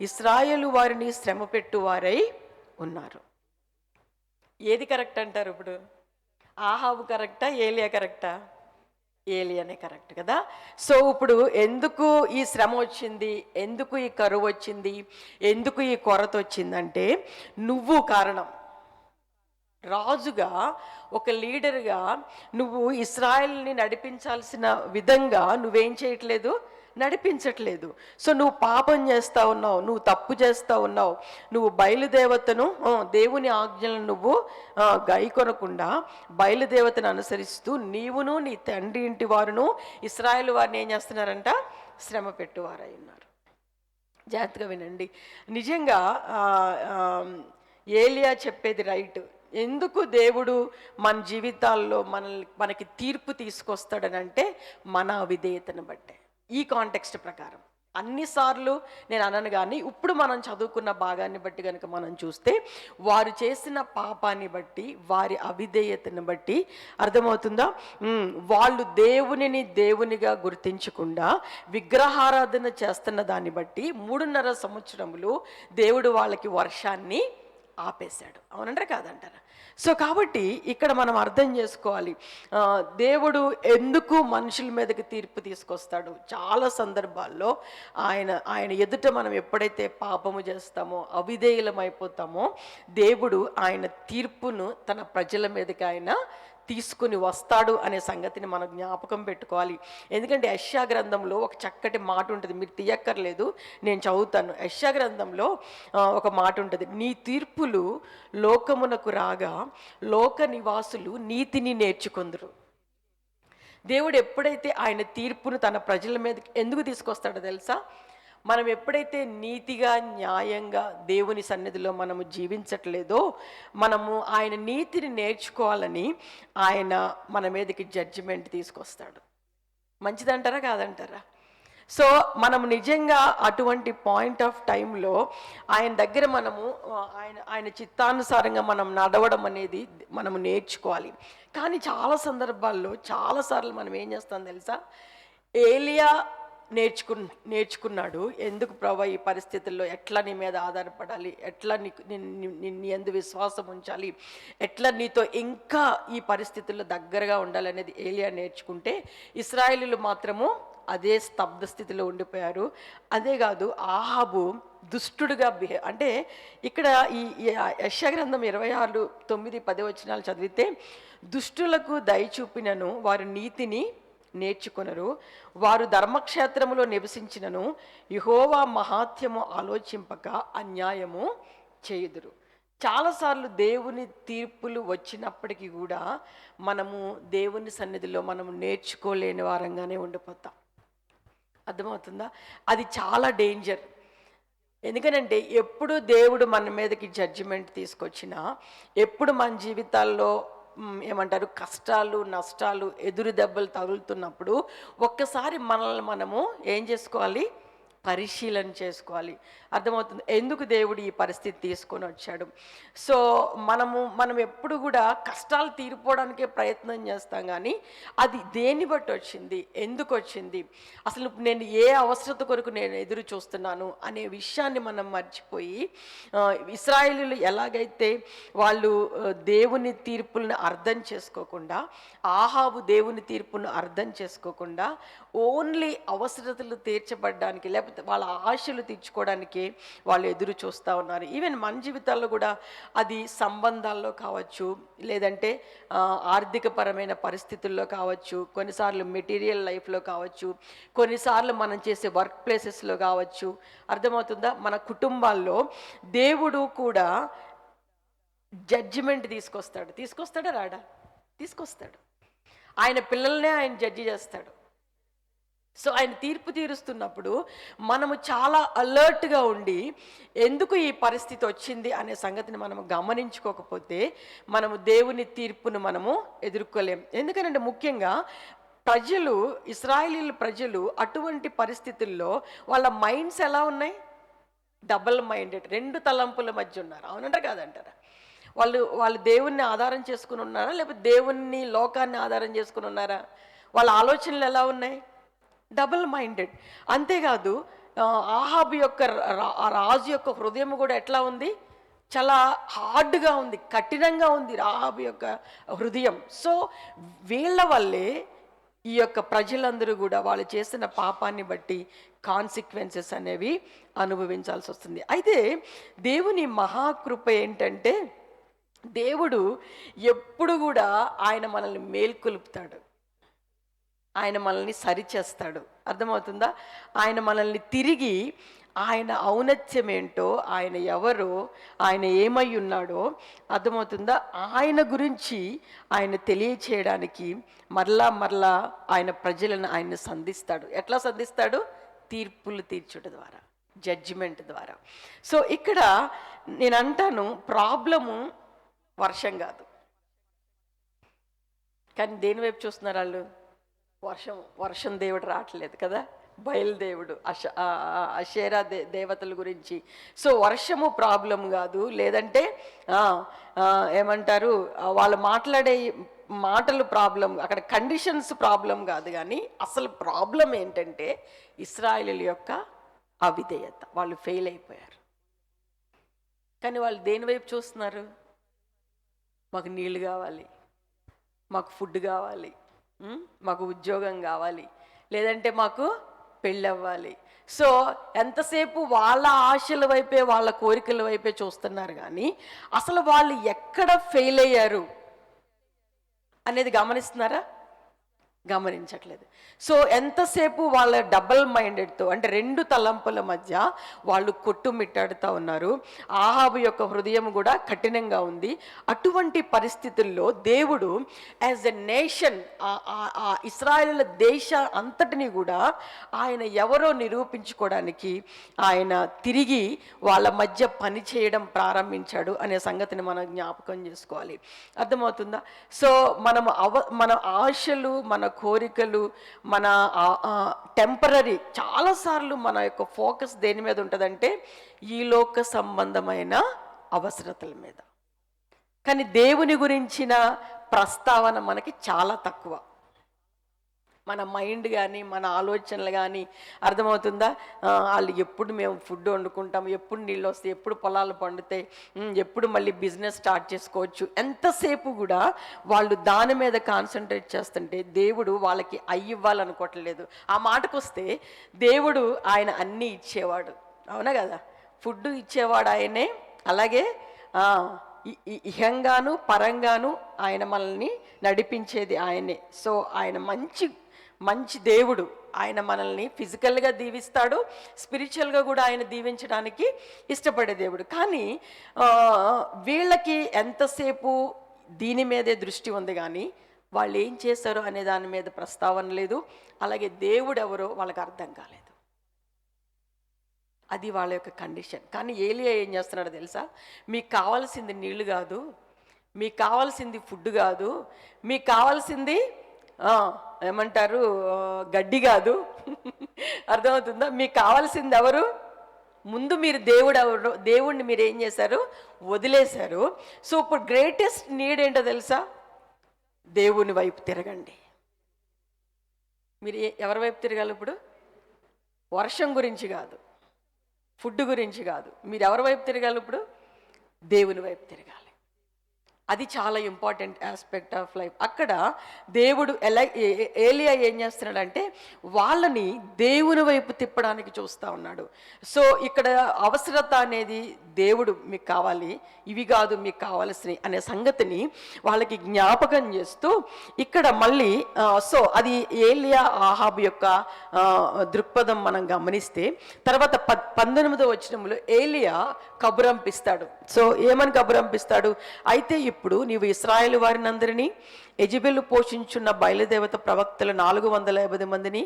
ఇశ్రాయేలు వారిని శ్రమ పెట్టువారై ఉన్నారు. ఏది కరెక్ట్ అంటారు ఇప్పుడు? ఆహాబు కరెక్టా, ఏలియా కరెక్టా? ఏలియానే కరెక్ట్ కదా. సో ఇప్పుడు ఎందుకు ఈ శ్రమ వచ్చింది, ఎందుకు ఈ కరువు వచ్చింది, ఎందుకు ఈ కొరత వచ్చిందంటే నువ్వు కారణం. రాజుగా, ఒక లీడర్గా నువ్వు ఇస్రాయల్ని నడిపించాల్సిన విధంగా నువ్వేం చేయట్లేదు, నడిపించట్లేదు. సో నువ్వు పాపం చేస్తూ ఉన్నావు, నువ్వు తప్పు చేస్తూ ఉన్నావు, నువ్వు బయలుదేవతను, దేవుని ఆజ్ఞలను నువ్వు గైకొనకుండా బయలుదేవతను అనుసరిస్తూ నీవును నీ తండ్రి ఇంటి వారును ఇస్రాయేల్ వారిని ఏం చేస్తున్నారంట, శ్రమ పెట్టువారై ఉన్నారు. జాగ్రత్తగా వినండి. నిజంగా ఏలియా చెప్పేది రైట్. ఎందుకు దేవుడు మన జీవితాల్లో మనకి తీర్పు తీసుకొస్తాడనంటే మన అవిధేయతను బట్టే. ఈ కాంటెక్స్ట్ ప్రకారం అన్నిసార్లు నేను అనను, కానీ ఇప్పుడు మనం చదువుకున్న భాగాన్ని బట్టి కనుక మనం చూస్తే వారు చేసిన పాపాన్ని బట్టి, వారి అవిధేయతను బట్టి అర్థమవుతుందా, వాళ్ళు దేవునిగా గుర్తించకుండా విగ్రహారాధన చేస్తున్న దాన్ని బట్టి 3.5 సంవత్సరములు దేవుడు వాళ్ళకి వర్షాన్ని ఆపేశాడు. అవునంటారా కాదంటారా? సో కాబట్టి ఇక్కడ మనం అర్థం చేసుకోవాలి, దేవుడు మనుషుల మీదకి తీర్పు తీసుకొస్తాడు. చాలా సందర్భాల్లో ఆయన ఎదుట మనం ఎప్పుడైతే పాపము చేస్తామో, అవిధేయులం అయిపోతామో, దేవుడు ఆయన తీర్పును తన ప్రజల మీదకి ఆయన తీసుకుని వస్తాడు అనే సంగతిని మనం జ్ఞాపకం పెట్టుకోవాలి. ఎందుకంటే యెషయా గ్రంథంలో ఒక చక్కటి మాట ఉంటుంది, మీరు తీయక్కర్లేదు, నేను చదువుతాను. యెషయా గ్రంథంలో ఒక మాట ఉంటుంది, నీ తీర్పులు లోకమునకు రాగా లోక నివాసులు నీతిని నేర్చుకొందురు. దేవుడు ఎప్పుడైతే ఆయన తీర్పును తన ప్రజల మీద ఎందుకు తీసుకొస్తాడో తెలుసా? మనం ఎప్పుడైతే నీతిగా, న్యాయంగా దేవుని సన్నిధిలో మనము జీవించట్లేదో, మనము ఆయన నీతిని నేర్చుకోవాలని ఆయన మన మీదకి జడ్జిమెంట్ తీసుకొస్తాడు. మంచిదంటారా కాదంటారా? సో మనము నిజంగా అటువంటి పాయింట్ ఆఫ్ టైంలో ఆయన దగ్గర మనము ఆయన చిత్తానుసారంగా మనం నడవడం అనేది మనము నేర్చుకోవాలి. కానీ చాలా సందర్భాల్లో చాలాసార్లు మనం ఏం చేస్తాం తెలుసా? ఏలియా నేర్చుకున్నాడు. ఎందుకు ప్రభా ఈ పరిస్థితుల్లో ఎట్లా నీ మీద ఆధారపడాలి, ఎట్లా నీ యందు విశ్వాసం ఉంచాలి, ఎట్లా నీతో ఇంకా ఈ పరిస్థితుల్లో దగ్గరగా ఉండాలనేది ఏలియా నేర్చుకుంటే, ఇశ్రాయేలీయులు మాత్రము అదే స్తబ్ద స్థితిలో ఉండిపోయారు. అదే కాదు, ఆహాబు దుష్టుడుగా అంటే ఇక్కడ ఈ యెషయా గ్రంథం 26:9-10 వచనాలు చదివితే, దుష్టులకు దయ చూపినను వారు నీతిని నేర్చుకొనరు, వారు ధర్మక్షేత్రములో నివసించినను యెహోవా మహాత్యము ఆలోచింపక అన్యాయము చేయుదురు. చాలాసార్లు దేవుని తీర్పులు వచ్చినప్పటికీ కూడా మనము దేవుని సన్నిధిలో మనము నేర్చుకోలేని వారంగానే ఉండిపోతాం. అర్థమవుతుందా? అది చాలా డేంజర్. ఎందుకనంటే ఎప్పుడు దేవుడు మన మీదకి జడ్జిమెంట్ తీసుకొచ్చినా, ఎప్పుడు మన జీవితాల్లో ఏమంటారు కష్టాలు, నష్టాలు, ఎదురు దెబ్బలు తగులుతున్నప్పుడు ఒక్కసారి మనల్ని మనము ఏం చేసుకోవాలి, పరిశీలన చేసుకోవాలి. అర్థమవుతుంది ఎందుకు దేవుడు ఈ పరిస్థితి తీసుకొని వచ్చాడు. సో మనం ఎప్పుడు కూడా కష్టాలు తీరిపోవడానికే ప్రయత్నం చేస్తాం, కానీ అది దేన్ని బట్టి వచ్చింది, ఎందుకు వచ్చింది, అసలు నేను ఏ అవసరత కొరకు నేను ఎదురు చూస్తున్నాను అనే విషయాన్ని మనం మర్చిపోయి, ఇశ్రాయేలీయులు ఎలాగైతే వాళ్ళు దేవుని తీర్పులను అర్థం చేసుకోకుండా, ఆహాబు దేవుని తీర్పును అర్థం చేసుకోకుండా ఓన్లీ అవసరతలు తీర్చబడడానికి, లేకపోతే వాళ్ళ ఆశలు తీర్చుకోవడానికి వాళ్ళు ఎదురు చూస్తూ ఉన్నారు. ఈవెన్ మన జీవితాల్లో కూడా అది సంబంధాల్లో కావచ్చు, లేదంటే ఆర్థికపరమైన పరిస్థితుల్లో కావచ్చు, కొన్నిసార్లు మెటీరియల్ లైఫ్లో కావచ్చు, కొన్నిసార్లు మనం చేసే వర్క్ ప్లేసెస్లో కావచ్చు. అర్థమవుతుందా? మన కుటుంబాల్లో దేవుడు కూడా జడ్జిమెంట్ తీసుకొస్తాడా రాడా? తీసుకొస్తాడు. ఆయన పిల్లల్నే ఆయన జడ్జి చేస్తాడు. సో ఆయన తీర్పు తీరుస్తున్నప్పుడు మనము చాలా అలర్ట్గా ఉండి, ఎందుకు ఈ పరిస్థితి వచ్చింది అనే సంగతిని మనము గమనించుకోకపోతే మనము దేవుని తీర్పును మనము ఎదుర్కోలేం. ఎందుకంటే ముఖ్యంగా ఇశ్రాయేలీయుల ప్రజలు అటువంటి పరిస్థితుల్లో వాళ్ళ మైండ్స్ ఎలా ఉన్నాయి? డబల్ మైండెడ్, 2 తలంపుల మధ్య ఉన్నారు. అవునంటారా కాదంటారా? వాళ్ళు దేవుణ్ణి ఆధారం చేసుకుని ఉన్నారా, లేకపోతే దేవుణ్ణి లోకాన్ని ఆధారం చేసుకుని ఉన్నారా? వాళ్ళ ఆలోచనలు ఎలా ఉన్నాయి? Double minded. అంతేకాదు, ఆహాబు యొక్క రాజు యొక్క హృదయం కూడా ఎట్లా ఉంది? చాలా హార్డ్గా ఉంది, కఠినంగా ఉంది ఆహాబు యొక్క హృదయం. సో వీళ్ళ వల్లే ఈ యొక్క ప్రజలందరూ కూడా వాళ్ళు చేసిన పాపాన్ని బట్టి కాన్సిక్వెన్సెస్ అనేవి అనుభవించాల్సి వస్తుంది. అయితే దేవుని మహాకృప ఏంటంటే, దేవుడు ఎప్పుడు కూడా ఆయన మనల్ని మేల్కొలుపుతాడు, ఆయన మనల్ని సరిచేస్తాడు. అర్థమవుతుందా? ఆయన మనల్ని తిరిగి ఆయన ఔన్నత్యం ఏంటో, ఆయన ఎవరో, ఆయన ఏమై ఉన్నాడో అర్థమవుతుందా, ఆయన గురించి ఆయన తెలియచేయడానికి మరలా మరలా ఆయన ప్రజలను ఆయన సంధిస్తాడు. ఎట్లా సంధిస్తాడు? తీర్పులు తీర్చుట ద్వారా, జడ్జిమెంట్ ద్వారా. సో ఇక్కడ నేను అంటాను, ప్రాబ్లము వర్షం కాదు. కానీ దేని వైపు చూస్తున్నారు వాళ్ళు? వర్షం దేవుడు రావట్లేదు కదా, బయలుదేవుడు అషేరా దేవతల గురించి. సో వర్షము ప్రాబ్లం కాదు, లేదంటే ఏమంటారు వాళ్ళు మాట్లాడే మాటలు ప్రాబ్లం, అక్కడ కండిషన్స్ ప్రాబ్లం కాదు. కానీ అసలు ప్రాబ్లం ఏంటంటే ఇశ్రాయేలీయుల యొక్క అవిధేయత. వాళ్ళు ఫెయిల్ అయిపోయారు. కానీ వాళ్ళు దేని వైపు చూస్తున్నారు? మాకు నీళ్ళు కావాలి, మాకు ఫుడ్ కావాలి, మాకు ఉద్యోగం కావాలి, లేదంటే మాకు పెళ్ళి అవ్వాలి. సో ఎంతసేపు వాళ్ళ ఆశల వైపే, వాళ్ళ కోరికల వైపే చూస్తున్నారు. కానీ అసలు వాళ్ళు ఎక్కడ ఫెయిల్ అయ్యారు అనేది గమనిస్తున్నారా? గమనించట్లేదు. సో ఎంతసేపు వాళ్ళ డబల్ మైండెడ్తో, అంటే రెండు తలంపుల మధ్య వాళ్ళు కొట్టుమిట్టాడుతూ ఉన్నారు. ఆహాబు యొక్క హృదయం కూడా కఠినంగా ఉంది. అటువంటి పరిస్థితుల్లో దేవుడు యాజ్ ఎ నేషన్, ఆ ఇశ్రాయేలు దేశ అంతటిని కూడా ఆయన ఎవరో నిరూపించుకోవడానికి ఆయన తిరిగి వాళ్ళ మధ్య పని చేయడం ప్రారంభించాడు అనే సంగతిని మనం జ్ఞాపకం చేసుకోవాలి. అర్థమవుతుందా? సో మన ఆశలు, మన కోరికలు, మన టెంపరరీ, చాలాసార్లు మన యొక్క ఫోకస్ దేని మీద ఉంటుందంటే ఈ లోక సంబంధమైన అవసరతల మీద. కానీ దేవుని గురించిన ప్రస్తావన మనకి చాలా తక్కువ. మన మైండ్ కానీ, మన ఆలోచనలు కానీ, అర్థమవుతుందా, వాళ్ళు ఎప్పుడు మేము ఫుడ్ వండుకుంటాం, ఎప్పుడు నీళ్ళు వస్తాయి, ఎప్పుడు పొలాలు పండుతాయి, ఎప్పుడు మళ్ళీ బిజినెస్ స్టార్ట్ చేసుకోవచ్చు, ఎంతసేపు కూడా వాళ్ళు దాని మీద కాన్సన్ట్రేట్ చేస్తుంటే దేవుడు వాళ్ళకి ఇవ్వాలనుకోవట్లేదు. ఆ మాటకు వస్తే దేవుడు ఆయన అన్నీ ఇచ్చేవాడు, అవునా కదా? ఫుడ్ ఇచ్చేవాడు ఆయనే, అలాగే ఇహంగాను పరంగాను ఆయన మనల్ని నడిపించేది ఆయనే. సో ఆయన మంచి దేవుడు. ఆయన మనల్ని ఫిజికల్గా దీవిస్తాడు, స్పిరిచువల్గా కూడా ఆయన దీవించడానికి ఇష్టపడే దేవుడు. కానీ వీళ్ళకి ఎంతసేపు దీని మీదే దృష్టి ఉంది, కానీ వాళ్ళు ఏం చేశారో అనే దాని మీద ప్రస్తావన లేదు. అలాగే దేవుడు ఎవరో వాళ్ళకి అర్థం కాలేదు. అది వాళ్ళ యొక్క కండిషన్. కానీ ఏలియా ఏం చేస్తున్నాడో తెలుసా? మీకు కావాల్సింది నీళ్లు కాదు, మీకు కావాల్సింది ఫుడ్ కాదు, మీకు కావాల్సింది ఏమంటారు గడ్డి కాదు. అర్థమవుతుందా? మీకు కావాల్సింది ఎవరు? ముందు మీరు దేవుడిని మీరు ఏం చేశారు? వదిలేశారు. సో ఇప్పుడు గ్రేటెస్ట్ నీడ్ ఏంటో తెలుసా? దేవుని వైపు తిరగండి. మీరు ఎవరి వైపు తిరగాలి ఇప్పుడు? వర్షం గురించి కాదు, ఫుడ్ గురించి కాదు, మీరు ఎవరి వైపు తిరగాలి ఇప్పుడు? దేవుని వైపు తిరగాలి. అది చాలా ఇంపార్టెంట్ ఆస్పెక్ట్ ఆఫ్ లైఫ్. అక్కడ దేవుడు ఏలియా ఏం చేస్తున్నాడంటే వాళ్ళని దేవుని వైపు తిప్పడానికి చూస్తూ ఉన్నాడు. సో ఇక్కడ అవసరత అనేది దేవుడు మీకు కావాలి, ఇవి కాదు మీకు కావాల్సినవి అనే సంగతిని వాళ్ళకి జ్ఞాపకం చేస్తూ ఇక్కడ మళ్ళీ సో అది ఏలియా ఆహాబు యొక్క దృక్పథం మనం గమనిస్తే, తర్వాత 19వ వచనంలో ఏలియా కబురంపిస్తాడు. సో ఏమని కబురంపిస్తాడు? అయితే ఇప్పుడు నీవు ఇశ్రాయేలు వారిని అందరినీ, యెజెబెలు పోషించున్న బయలుదేవత ప్రవక్తలు 450 మందిని,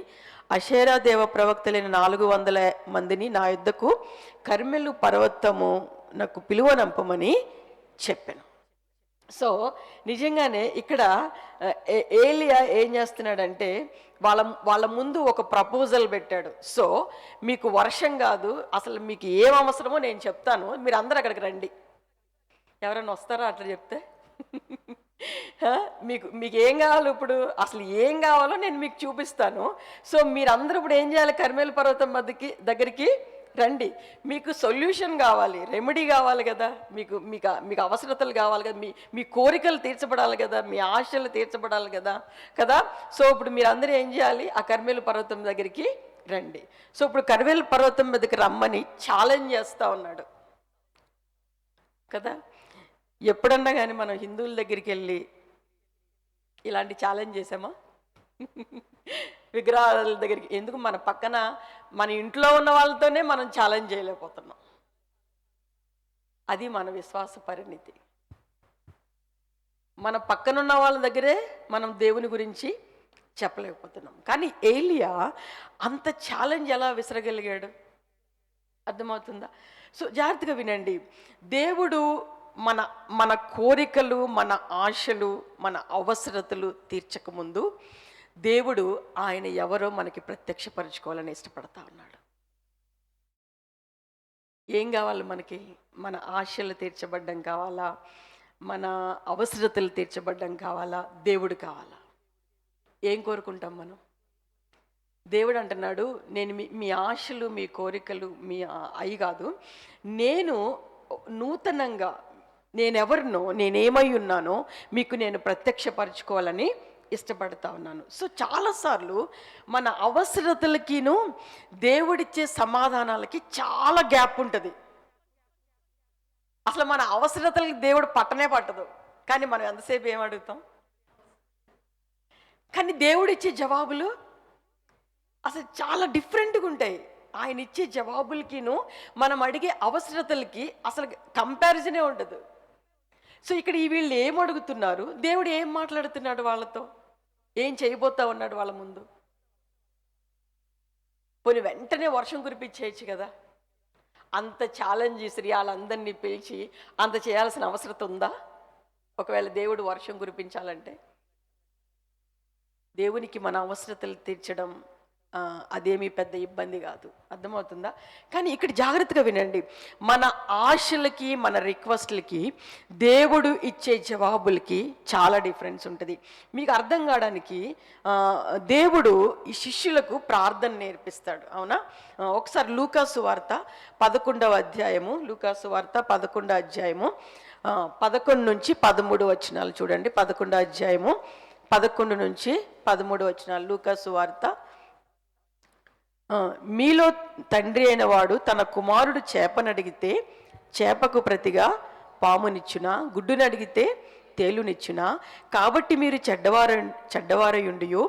అషేరా దేవ ప్రవక్తలైన 400 మందిని నా యుద్ధకు కర్మెలు పర్వతము నాకు పిలువనంపమని చెప్పాను. సో నిజంగానే ఇక్కడ ఏలియా ఏం చేస్తున్నాడంటే వాళ్ళ ముందు ఒక ప్రపోజల్ పెట్టాడు. సో మీకు వర్షం కాదు, అసలు మీకు ఏం అవసరమో నేను చెప్తాను, మీరు అందరూ అక్కడికి రండి. ఎవరైనా వస్తారా అట్లా చెప్తే? మీకు ఏం కావాలి ఇప్పుడు? అసలు ఏం కావాలో నేను మీకు చూపిస్తాను. సో మీరందరూ ఇప్పుడు ఏం చేయాలి? కర్మేలు పర్వతం దగ్గరికి రండి. మీకు సొల్యూషన్ కావాలి, రెమెడీ కావాలి కదా, మీకు అవసరతలు కావాలి కదా, మీ కోరికలు తీర్చబడాలి కదా, మీ ఆశలు తీర్చబడాలి కదా. సో ఇప్పుడు మీరందరూ ఏం చేయాలి? ఆ కర్మేలు పర్వతం దగ్గరికి రండి. సో ఇప్పుడు కర్మేలు పర్వతం మీదకి రమ్మని ఛాలెంజ్ చేస్తూ ఉన్నాడు కదా. ఎప్పుడన్నా కానీ మనం హిందువుల దగ్గరికి వెళ్ళి ఇలాంటి ఛాలెంజ్ చేసామా? విగ్రహాల దగ్గరికి ఎందుకు, మన పక్కన మన ఇంట్లో ఉన్న వాళ్ళతోనే మనం ఛాలెంజ్ చేయలేకపోతున్నాం. అది మన విశ్వాస పరిణితి. మన పక్కనున్న వాళ్ళ దగ్గరే మనం దేవుని గురించి చెప్పలేకపోతున్నాం. కానీ ఏలియా అంత ఛాలెంజ్ ఎలా విసరగలిగాడు? అర్థమవుతుందా? సో జాగ్రత్తగా వినండి. దేవుడు మన మన కోరికలు, మన ఆశలు, మన అవసరతలు తీర్చకముందు దేవుడు ఆయన ఎవరో మనకి ప్రత్యక్షపరచుకోవాలని ఇష్టపడతా ఉన్నాడు. ఏం కావాలి మనకి? మన ఆశలు తీర్చబడ్డం కావాలా? మన అవసరతలు తీర్చబడ్డం కావాలా? దేవుడు కావాలా? ఏం కోరుకుంటాం మనం? దేవుడు అంటున్నాడు, నేను మీ ఆశలు, మీ కోరికలు మీ అయి కాదు, నేను నూతనంగా నేనెవరినో, నేనేమై ఉన్నానో మీకు నేను ప్రత్యక్షపరచుకోవాలని ఇష్టపడతా ఉన్నాను. సో చాలాసార్లు మన అవసరతలకిను దేవుడిచ్చే సమాధానాలకి చాలా గ్యాప్ ఉంటుంది. అసలు మన అవసరతలకి దేవుడు పట్టనే పట్టదు, కానీ మనం ఎంతసేపు ఏం అడుగుతాం? కానీ దేవుడిచ్చే జవాబులు అసలు చాలా డిఫరెంట్గా ఉంటాయి. ఆయన ఇచ్చే జవాబులకిను మనం అడిగే అవసరతలకి అసలు కంపారిజనే ఉండదు. సో ఇక్కడ ఈ వీళ్ళు ఏం అడుగుతున్నారు, దేవుడు ఏం మాట్లాడుతున్నాడు వాళ్ళతో, ఏం చేయబోతా ఉన్నాడు వాళ్ళ ముందు? పోనీ వెంటనే వర్షం కురిపించేయచ్చు కదా. అంత ఛాలెంజ్ ఇసిరి వాళ్ళందరినీ పిలిచి అంత చేయాల్సిన అవసరం ఉందా? ఒకవేళ దేవుడు వర్షం కురిపించాలంటే దేవునికి మన అవసరతలు తీర్చడం అదేమీ పెద్ద ఇబ్బంది కాదు. అర్థమవుతుందా? కానీ ఇక్కడ జాగ్రత్తగా వినండి. మన ఆశలకి, మన రిక్వెస్ట్లకి దేవుడు ఇచ్చే జవాబులకి చాలా డిఫరెన్స్ ఉంటుంది. మీకు అర్థం కావడానికి దేవుడు ఈ శిష్యులకు ప్రార్థన నేర్పిస్తాడు. అవునా? ఒకసారి లూకాసు వార్త 11వ అధ్యాయము, లూకాసు వార్త 11వ అధ్యాయము 11 నుంచి 13 వచనాలు చూడండి. 11వ అధ్యాయము 11 నుంచి 13 వచనాలు. లూకాసు వార్త. మీలో తండ్రి అయిన వాడు తన కుమారుడు చేపనడిగితే చేపకు ప్రతిగా పామునిచ్చునా? గుడ్డుని అడిగితే తేలునిచ్చునా? కాబట్టి మీరు చెడ్డవారయుండియో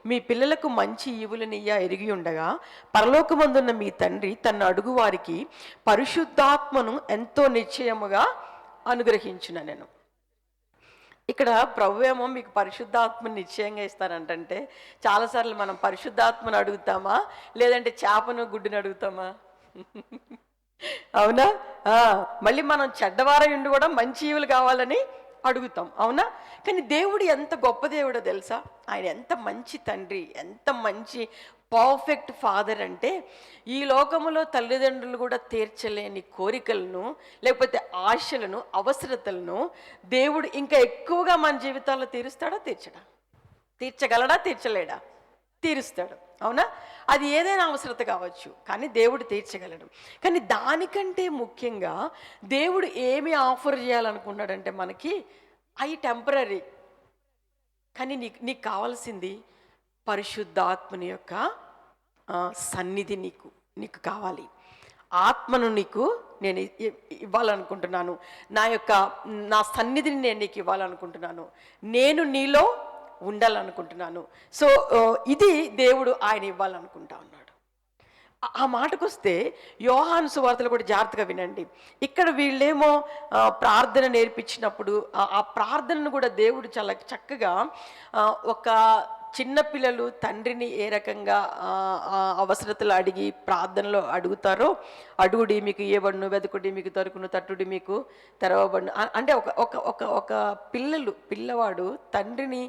మీ పిల్లలకు మంచి ఈవులనియ్య ఎరిగి ఉండగా పరలోకమందున్న మీ తండ్రి తన అడుగు వారికి పరిశుద్ధాత్మను ఎంతో నిశ్చయముగా అనుగ్రహించున. నేను ఇక్కడ ప్రభు ఏమో మీకు పరిశుద్ధాత్మని నిశ్చయంగా ఇస్తానంటే, చాలాసార్లు మనం పరిశుద్ధాత్మను అడుగుతామా, లేదంటే చేపను గుడ్డుని అడుగుతామా? అవునా? మళ్ళీ మనం చెడ్డవారయుండి కూడా మంచి ఈవులు కావాలని అడుగుతాం. అవునా? కానీ దేవుడు ఎంత గొప్ప దేవుడో తెలుసా? ఆయన ఎంత మంచి తండ్రి, ఎంత మంచి పర్ఫెక్ట్ ఫాదర్ అంటే, ఈ లోకములో తల్లిదండ్రులు కూడా తీర్చలేని కోరికలను, లేకపోతే ఆశలను, అవసరతలను దేవుడు ఇంకా ఎక్కువగా మన జీవితాల్లో తీరుస్తాడా? తీర్చగలడా? తీర్చలేడా? తీరుస్తాడు. అవునా? అది ఏదైనా అవసరత కావచ్చు, కానీ దేవుడు తీర్చగలడు. కానీ దానికంటే ముఖ్యంగా దేవుడు ఏమి ఆఫర్ చేయాలనుకున్నాడంటే మనకి, అవి టెంపరీ. కానీ నీకు కావాల్సింది పరిశుద్ధాత్మని యొక్క సన్నిధి నీకు కావాలి. ఆత్మను నేను ఇవ్వాలనుకుంటున్నాను. నా సన్నిధిని నేను నీకు ఇవ్వాలనుకుంటున్నాను. నేను నీలో ఉండాలనుకుంటున్నాను. సో ఇది దేవుడు ఆయన ఇవ్వాలనుకుంటా ఉన్నాడు. ఆ మాటకు వస్తే యోహాను సువార్తలు కూడా జాగ్రత్తగా వినండి. ఇక్కడ వీళ్ళేమో ప్రార్థన నేర్పించినప్పుడు ఆ ప్రార్థనను కూడా దేవుడు చాలా చక్కగా ఒక చిన్నపిల్లలు తండ్రిని ఏ రకంగా అవసరతలు అడిగి ప్రార్థనలో అడుగుతారో, అడుగుడి మీకు ఇవ్వబడును, వెతుకుడి మీకు దొరుకును, తట్టుడి మీకు తెరవబడును అంటే ఒక పిల్లవాడు తండ్రిని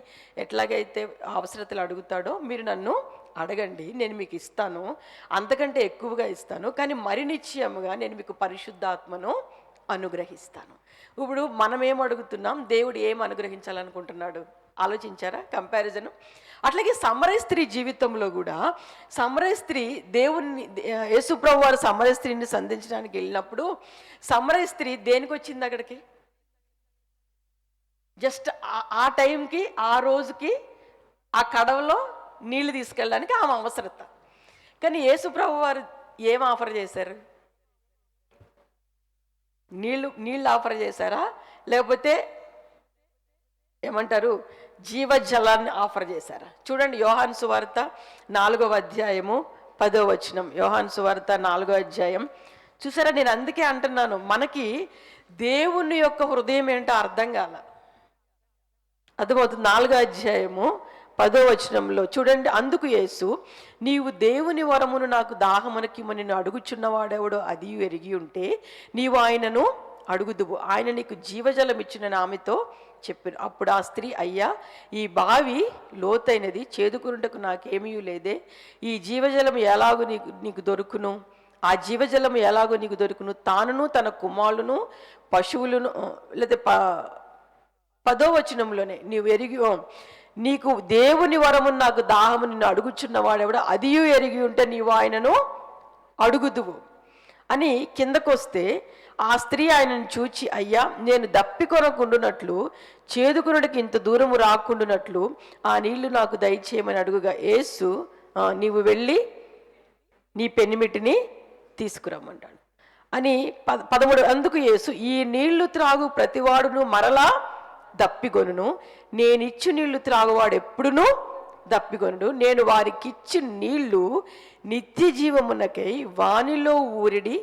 ఎట్లాగైతే అవసరతలు అడుగుతాడో, మీరు నన్ను అడగండి నేను మీకు ఇస్తాను, అంతకంటే ఎక్కువగా ఇస్తాను, కానీ మరి నిశ్చయముగా నేను మీకు పరిశుద్ధాత్మను అనుగ్రహిస్తాను. ఇప్పుడు మనం ఏం అడుగుతున్నాం, దేవుడు ఏం అనుగ్రహించాలనుకుంటున్నాడు? ఆలోచించారా కంపారిజను? అట్లాగే సమరయ స్త్రీ జీవితంలో కూడా, సమరయ స్త్రీ యేసుప్రభు వారు సమరయ స్త్రీని సంధించడానికి వెళ్ళినప్పుడు సమరయ స్త్రీ దేనికి వచ్చింది అక్కడికి? జస్ట్ ఆ టైంకి, ఆ రోజుకి ఆ కడవలో నీళ్లు తీసుకెళ్ళడానికి ఆమె అవసరత. కానీ యేసుప్రభు వారు ఏం ఆఫర్ చేశారు? నీళ్ళు ఆఫర్ చేశారా, లేకపోతే ఏమంటారు జీవజలాన్ని ఆఫర్ చేశారా? చూడండి, యోహాను సువార్త 4వ అధ్యాయము 10వ వచనం. యోహాను సువార్త 4వ అధ్యాయం. చూసారా, నేను అందుకే అంటున్నాను, మనకి దేవుని యొక్క హృదయం ఏంటో అర్థం కాల. అర్థమవుతుంది. 4వ అధ్యాయము 10వ వచనంలో చూడండి, అందుకు యేసు, నీవు దేవుని వరమును నాకు దాహమునకిమ్మని నిన్ను అడుగుచున్నవాడెవడో అది ఎరిగి ఉంటే నీవు ఆయనను అడుగుదువు, ఆయన నీకు జీవజలం ఇచ్చిన ఆమెతో చెప్పాను. అప్పుడు ఆ స్త్రీ, అయ్యా, ఈ బావి లోతైనది, చేదుకున్నటకు నాకేమీ లేదే, ఈ జీవజలం ఎలాగూ నీకు దొరుకును? ఆ జీవజలం ఎలాగో నీకు దొరుకును? తానును తన కుమారులను పశువులను, లేదా 10వ వచనంలోనే, నీవు ఎరిగి నీకు దేవుని వరము నాకు దాహము నిన్ను అడుగుచున్నవాడెవడో అదియు ఎరిగి ఉంటే నీవు ఆయనను అడుగుదువు అని కిందకొస్తే, ఆ స్త్రీ ఆయనను చూచి, అయ్యా, నేను దప్పికొనకుండునట్లు చేదుకునుడికి ఇంత దూరము రాకుండునట్లు ఆ నీళ్లు నాకు దయచేయమని అడుగుగా, యేసు, నీవు వెళ్ళి నీ పెనిమిటిని తీసుకురమ్మంటాడు అని 13. అందుకు యేసు, ఈ నీళ్లు త్రాగు ప్రతివాడును మరలా దప్పిగొనును, నేనిచ్చు నీళ్లు త్రాగువాడు ఎప్పుడునూ దప్పిగొనుడు, నేను వారికిచ్చి నీళ్లు నిత్య జీవమునకై వానిలో ఊరిడి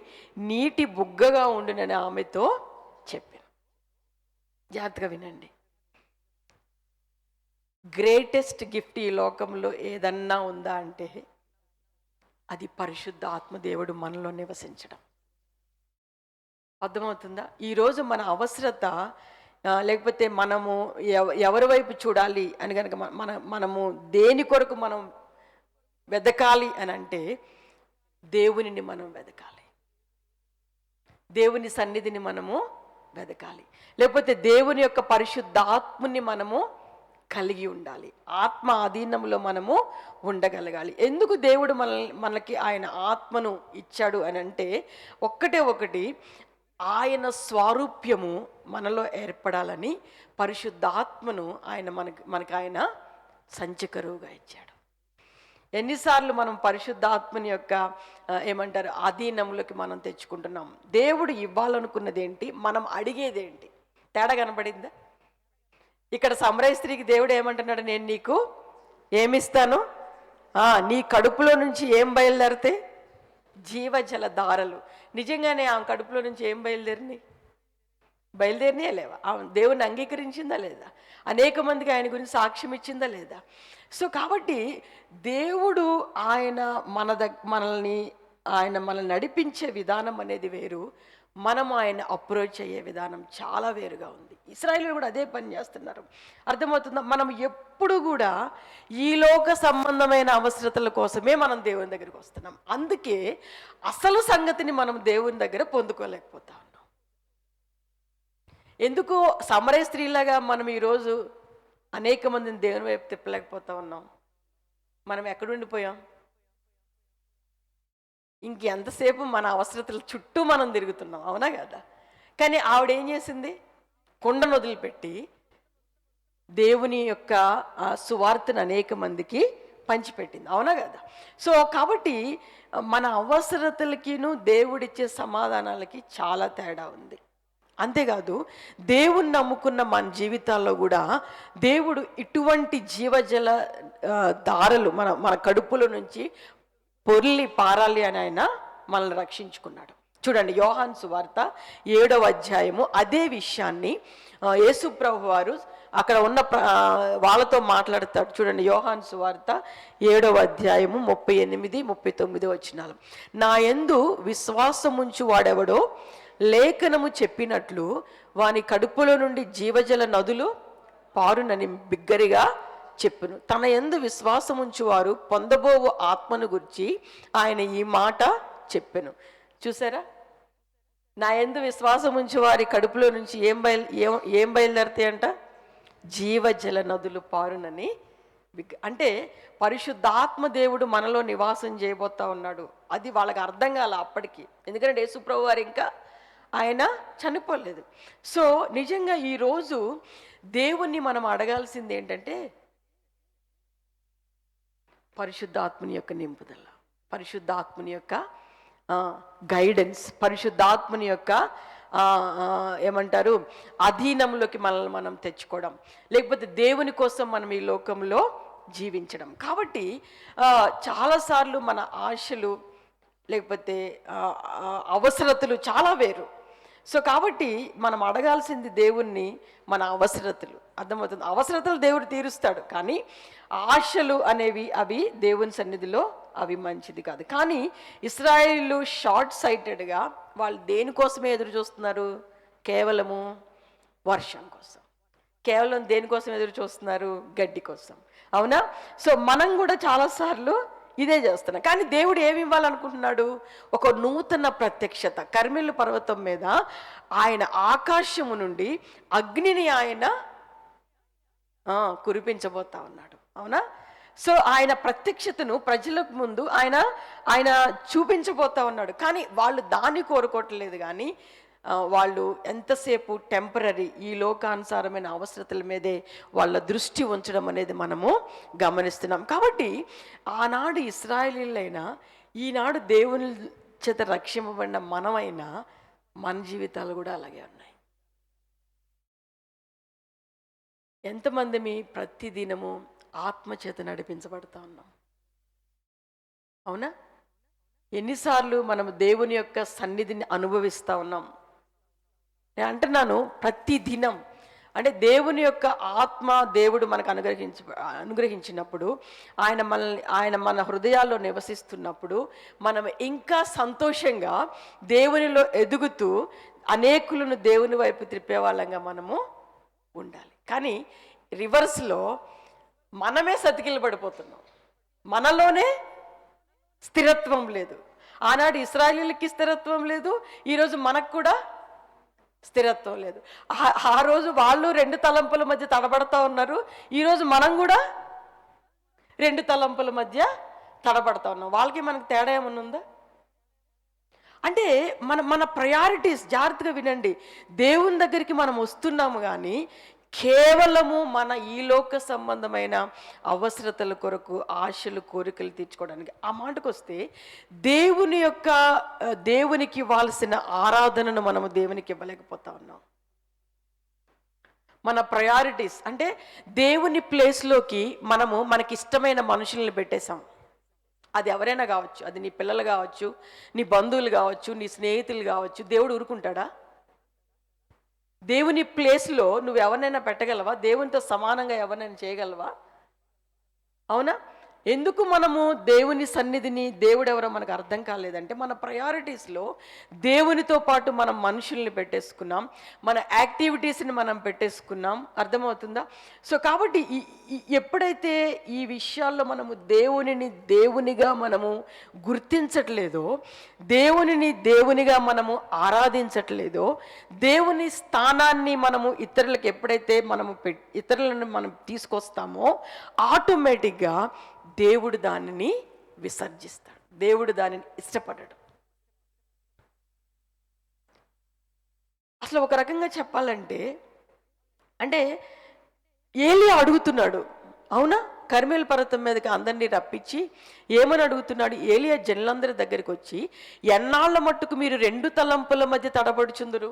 నీటి బుగ్గగా ఉండునని ఆమెతో చెప్పాను. జాగ్రత్తగా వినండి. గ్రేటెస్ట్ గిఫ్ట్ ఈ లోకంలో ఏదన్నా ఉందా అంటే అది పరిశుద్ధ ఆత్మదేవుడు మనలో నివసించడం. అర్థమవుతుందా? ఈరోజు మన అవసరత, లేకపోతే మనము ఎవరి వైపు చూడాలి అని కనుక మనము దేని కొరకు మనం వెదకాలి అని అంటే దేవునిని మనం వెదకాలి, దేవుని సన్నిధిని మనము వెదకాలి, లేకపోతే దేవుని యొక్క పరిశుద్ధాత్మని మనము కలిగి ఉండాలి, ఆత్మ ఆధీనంలో మనము ఉండగలగాలి. ఎందుకు దేవుడు మనకి ఆయన ఆత్మను ఇచ్చాడు అని అంటే ఒకటి ఆయన స్వారూప్యము మనలో ఏర్పడాలని పరిశుద్ధాత్మను ఆయన మనకి ఆయన సంచకరువుగా ఇచ్చాడు. ఎన్నిసార్లు మనం పరిశుద్ధాత్మని యొక్క ఏమంటారు ఆధీనంలోకి మనం తెచ్చుకుంటున్నాం? దేవుడు ఇవ్వాలనుకున్నది ఏంటి, మనం అడిగేదేంటి? తేడా కనబడిందా? ఇక్కడ సమరయ స్త్రీకి దేవుడు ఏమంటున్నాడు, నేను నీకు ఏమిస్తాను? నీ కడుపులో నుంచి ఏం బయలుదేరితే? జీవజల ధారలు. నిజంగానే ఆ కడుపులో నుంచి ఏం బయలుదేరినాయా లేవా? దేవుని అంగీకరించిందా లేదా? అనేక మందికి ఆయన గురించి సాక్ష్యం ఇచ్చిందా లేదా? సో కాబట్టి దేవుడు ఆయన మనల్ని నడిపించే విధానం అనేది వేరు, మనం ఆయన అప్రోచ్ అయ్యే విధానం చాలా వేరుగా ఉంది. ఇశ్రాయేలు కూడా అదే పని చేస్తున్నారు. అర్థమవుతుందా? మనం ఎప్పుడు కూడా ఈ లోక సంబంధమైన అవసరతల కోసమే మనం దేవుని దగ్గరికి వస్తున్నాం. అందుకే అసలు సంగతిని మనం దేవుని దగ్గర పొందుకోలేకపోతా ఉన్నాం. ఎందుకు సమరయ స్త్రీలాగా మనం ఈరోజు అనేక మందిని దేవుని వైపు తిప్పలేకపోతా ఉన్నాం? మనం ఎక్కడుండిపోయాం? ఇంకెంతసేపు మన అవసరతల చుట్టూ మనం తిరుగుతున్నాం, అవునా కదా? కానీ ఆవిడ ఏం చేసింది? కుండను వదిలిపెట్టి దేవుని యొక్క సువార్తను అనేక మందికి పంచిపెట్టింది, అవునా కదా? సో కాబట్టి మన అవసరతలకిను దేవుడిచ్చే సమాధానాలకి చాలా తేడా ఉంది. అంతేకాదు, దేవుణ్ణి నమ్ముకున్న మన జీవితాల్లో కూడా దేవుడు ఇటువంటి జీవజల ధారలు మన కడుపుల నుంచి పొర్లి పారాలి అని ఆయన మనల్ని రక్షించుకున్నాడు. చూడండి, యోహాను సువార్త 7వ అధ్యాయము అదే విషయాన్ని యేసు ప్రభు వారు అక్కడ ఉన్న వాళ్ళతో మాట్లాడతాడు. చూడండి, యోహాను సువార్త 7వ అధ్యాయము 38, 39 వచనాలు. నా యందు విశ్వాసముంచు వాడెవడో లేఖనము చెప్పినట్లు వాని కడుపులో నుండి జీవజల నదులు పారునని బిగ్గరగా చెప్పును. తన యందు విశ్వాసముంచువారు పొందబోవు ఆత్మను గురించి ఆయన ఈ మాట చెప్పెను. చూసారా? నా యందు విశ్వాసముంచు వారి కడుపులో నుంచి ఏం బయలుదేరుతాయంట? జీవజల నదులు పారునని. అంటే పరిశుద్ధాత్మ దేవుడు మనలో నివాసం చేయబోతా ఉన్నాడు. అది వాళ్ళకి అర్థం కాల అప్పటికి, ఎందుకంటే యేసుప్రభు వారు ఇంకా ఆయన చనిపోలేదు. సో నిజంగా ఈరోజు దేవుణ్ణి మనం అడగాల్సింది ఏంటంటే పరిశుద్ధాత్మని యొక్క నింపుదల, పరిశుద్ధాత్మని యొక్క గైడెన్స్, పరిశుద్ధాత్మని యొక్క ఏమంటారు, అధీనంలోకి మనల్ని మనం తెచ్చుకోవడం, లేకపోతే దేవుని కోసం మనం ఈ లోకంలో జీవించడం. కాబట్టి చాలాసార్లు మన ఆశలు లేకపోతే అవసరతలు చాలా వేరు. సో కాబట్టి మనం అడగాల్సింది దేవుణ్ణి మన అవసరతలు. అర్థమవుతుంది, అవసరతలు దేవుడు తీరుస్తాడు, కానీ ఆశలు అనేవి అవి దేవుని సన్నిధిలో అవి మంచిది కాదు. కానీ ఇశ్రాయేలు షార్ట్ సైటెడ్గా వాళ్ళు దేనికోసమే ఎదురు చూస్తున్నారు? కేవలము వర్షం కోసం. కేవలం దేనికోసం ఎదురు చూస్తున్నారు? గడ్డి కోసం. అవునా? సో మనం కూడా చాలాసార్లు ఇదే చేస్తున్నాం. కానీ దేవుడు ఏమి ఇవ్వాలనుకుంటున్నాడు? ఒక నూతన ప్రత్యక్షత. కర్మెలు పర్వతం మీద ఆయన ఆకాశము నుండి అగ్నిని ఆయన కురిపించబోతా ఉన్నాడు. అవునా? సో ఆయన ప్రత్యక్షతను ప్రజలకు ముందు ఆయన ఆయన చూపించబోతా ఉన్నాడు. కానీ వాళ్ళు దాన్ని కోరుకోవట్లేదు. కానీ వాళ్ళు ఎంతసేపు టెంపరరీ ఈ లోకానుసారమైన అవసరతల మీదే వాళ్ళ దృష్టి ఉంచడం అనేది మనము గమనిస్తున్నాం. కాబట్టి ఆనాడు ఇశ్రాయేలీయులైనా, ఈనాడు దేవుని చేత రక్షింపబడిన మనమైనా, మన జీవితాలు కూడా అలాగే ఉన్నాయి. ఎంతమంది మీ ప్రతిదినము ఆత్మచేత నడిపించబడతా ఉన్నాం? అవునా? ఎన్నిసార్లు మనము దేవుని యొక్క సన్నిధిని అనుభవిస్తూ ఉన్నాం? నేను అంటున్నాను ప్రతి దినం. అంటే దేవుని యొక్క ఆత్మ దేవుడు మనకు అనుగ్రహించినప్పుడు, ఆయన మన హృదయాల్లో నివసిస్తున్నప్పుడు మనం ఇంకా సంతోషంగా దేవునిలో ఎదుగుతూ అనేకులను దేవుని వైపు త్రిప్పే వాళ్ళంగా మనము ఉండాలి. కానీ రివర్స్లో మనమే సతికిలబడిపోతున్నాం. మనలోనే స్థిరత్వం లేదు. ఆనాడు ఇశ్రాయేలీయులకి స్థిరత్వం లేదు, ఈరోజు మనకు కూడా స్థిరత్వం లేదు. ఆ రోజు వాళ్ళు 2 తలంపుల మధ్య తడబడతా ఉన్నారు, ఈరోజు మనం కూడా 2 తలంపుల మధ్య తడబడతా ఉన్నాం. వాళ్ళకి మనకు తేడా ఏమన్నా ఉందా? అంటే మన ప్రయారిటీస్ జాగ్రత్తగా వినండి. దేవుని దగ్గరికి మనం వస్తున్నాము, కానీ కేవలము మన ఈ లోక సంబంధమైన అవసరతల కొరకు, ఆశలు, కోరికలు తీర్చుకోవడానికి. ఆ మాటకు వస్తే దేవునికి ఇవ్వాల్సిన ఆరాధనను మనము దేవునికి ఇవ్వలేకపోతా ఉన్నాం. మన ప్రయారిటీస్ అంటే దేవుని ప్లేస్లోకి మనము మనకి ఇష్టమైన మనుషుల్ని పెట్టేశాం. అది ఎవరైనా కావచ్చు, అది నీ పిల్లలు కావచ్చు, నీ బంధువులు కావచ్చు, నీ స్నేహితులు కావచ్చు. దేవుడు ఊరుకుంటాడా? దేవుని ప్లేస్లో నువ్వు ఎవరినైనా పెట్టగలవా? దేవునితో సమానంగా ఎవరినైనా చేయగలవా? అవునా? ఎందుకు మనము దేవుని సన్నిధిని, దేవుడు ఎవరో మనకు అర్థం కాలేదంటే మన ప్రయారిటీస్లో దేవునితో పాటు మనం మనుషుల్ని పెట్టేసుకున్నాం, మన యాక్టివిటీస్ని మనం పెట్టేసుకున్నాం. అర్థమవుతుందా? సో కాబట్టి ఎప్పుడైతే ఈ విషయాల్లో మనము దేవునిగా మనము గుర్తించట్లేదో, దేవునిగా మనము ఆరాధించట్లేదో, దేవుని స్థానాన్ని మనము ఇతరులకు ఎప్పుడైతే ఇతరులను మనం తీసుకొస్తామో ఆటోమేటిక్గా దేవుడు దానిని విసర్జిస్తాడు. దేవుడు దానిని ఇష్టపడడు. అసలు ఒక రకంగా చెప్పాలంటే, అంటే ఏలియా అడుగుతున్నాడు. అవునా? కర్మేలు పర్వతం మీదకి అందరినీ రప్పించి ఏమని అడుగుతున్నాడు? ఏలియా జనులందరి దగ్గరికి వచ్చి, ఎన్నాళ్ళ మట్టుకు మీరు 2 తలంపుల మధ్య తడబడుచుందురు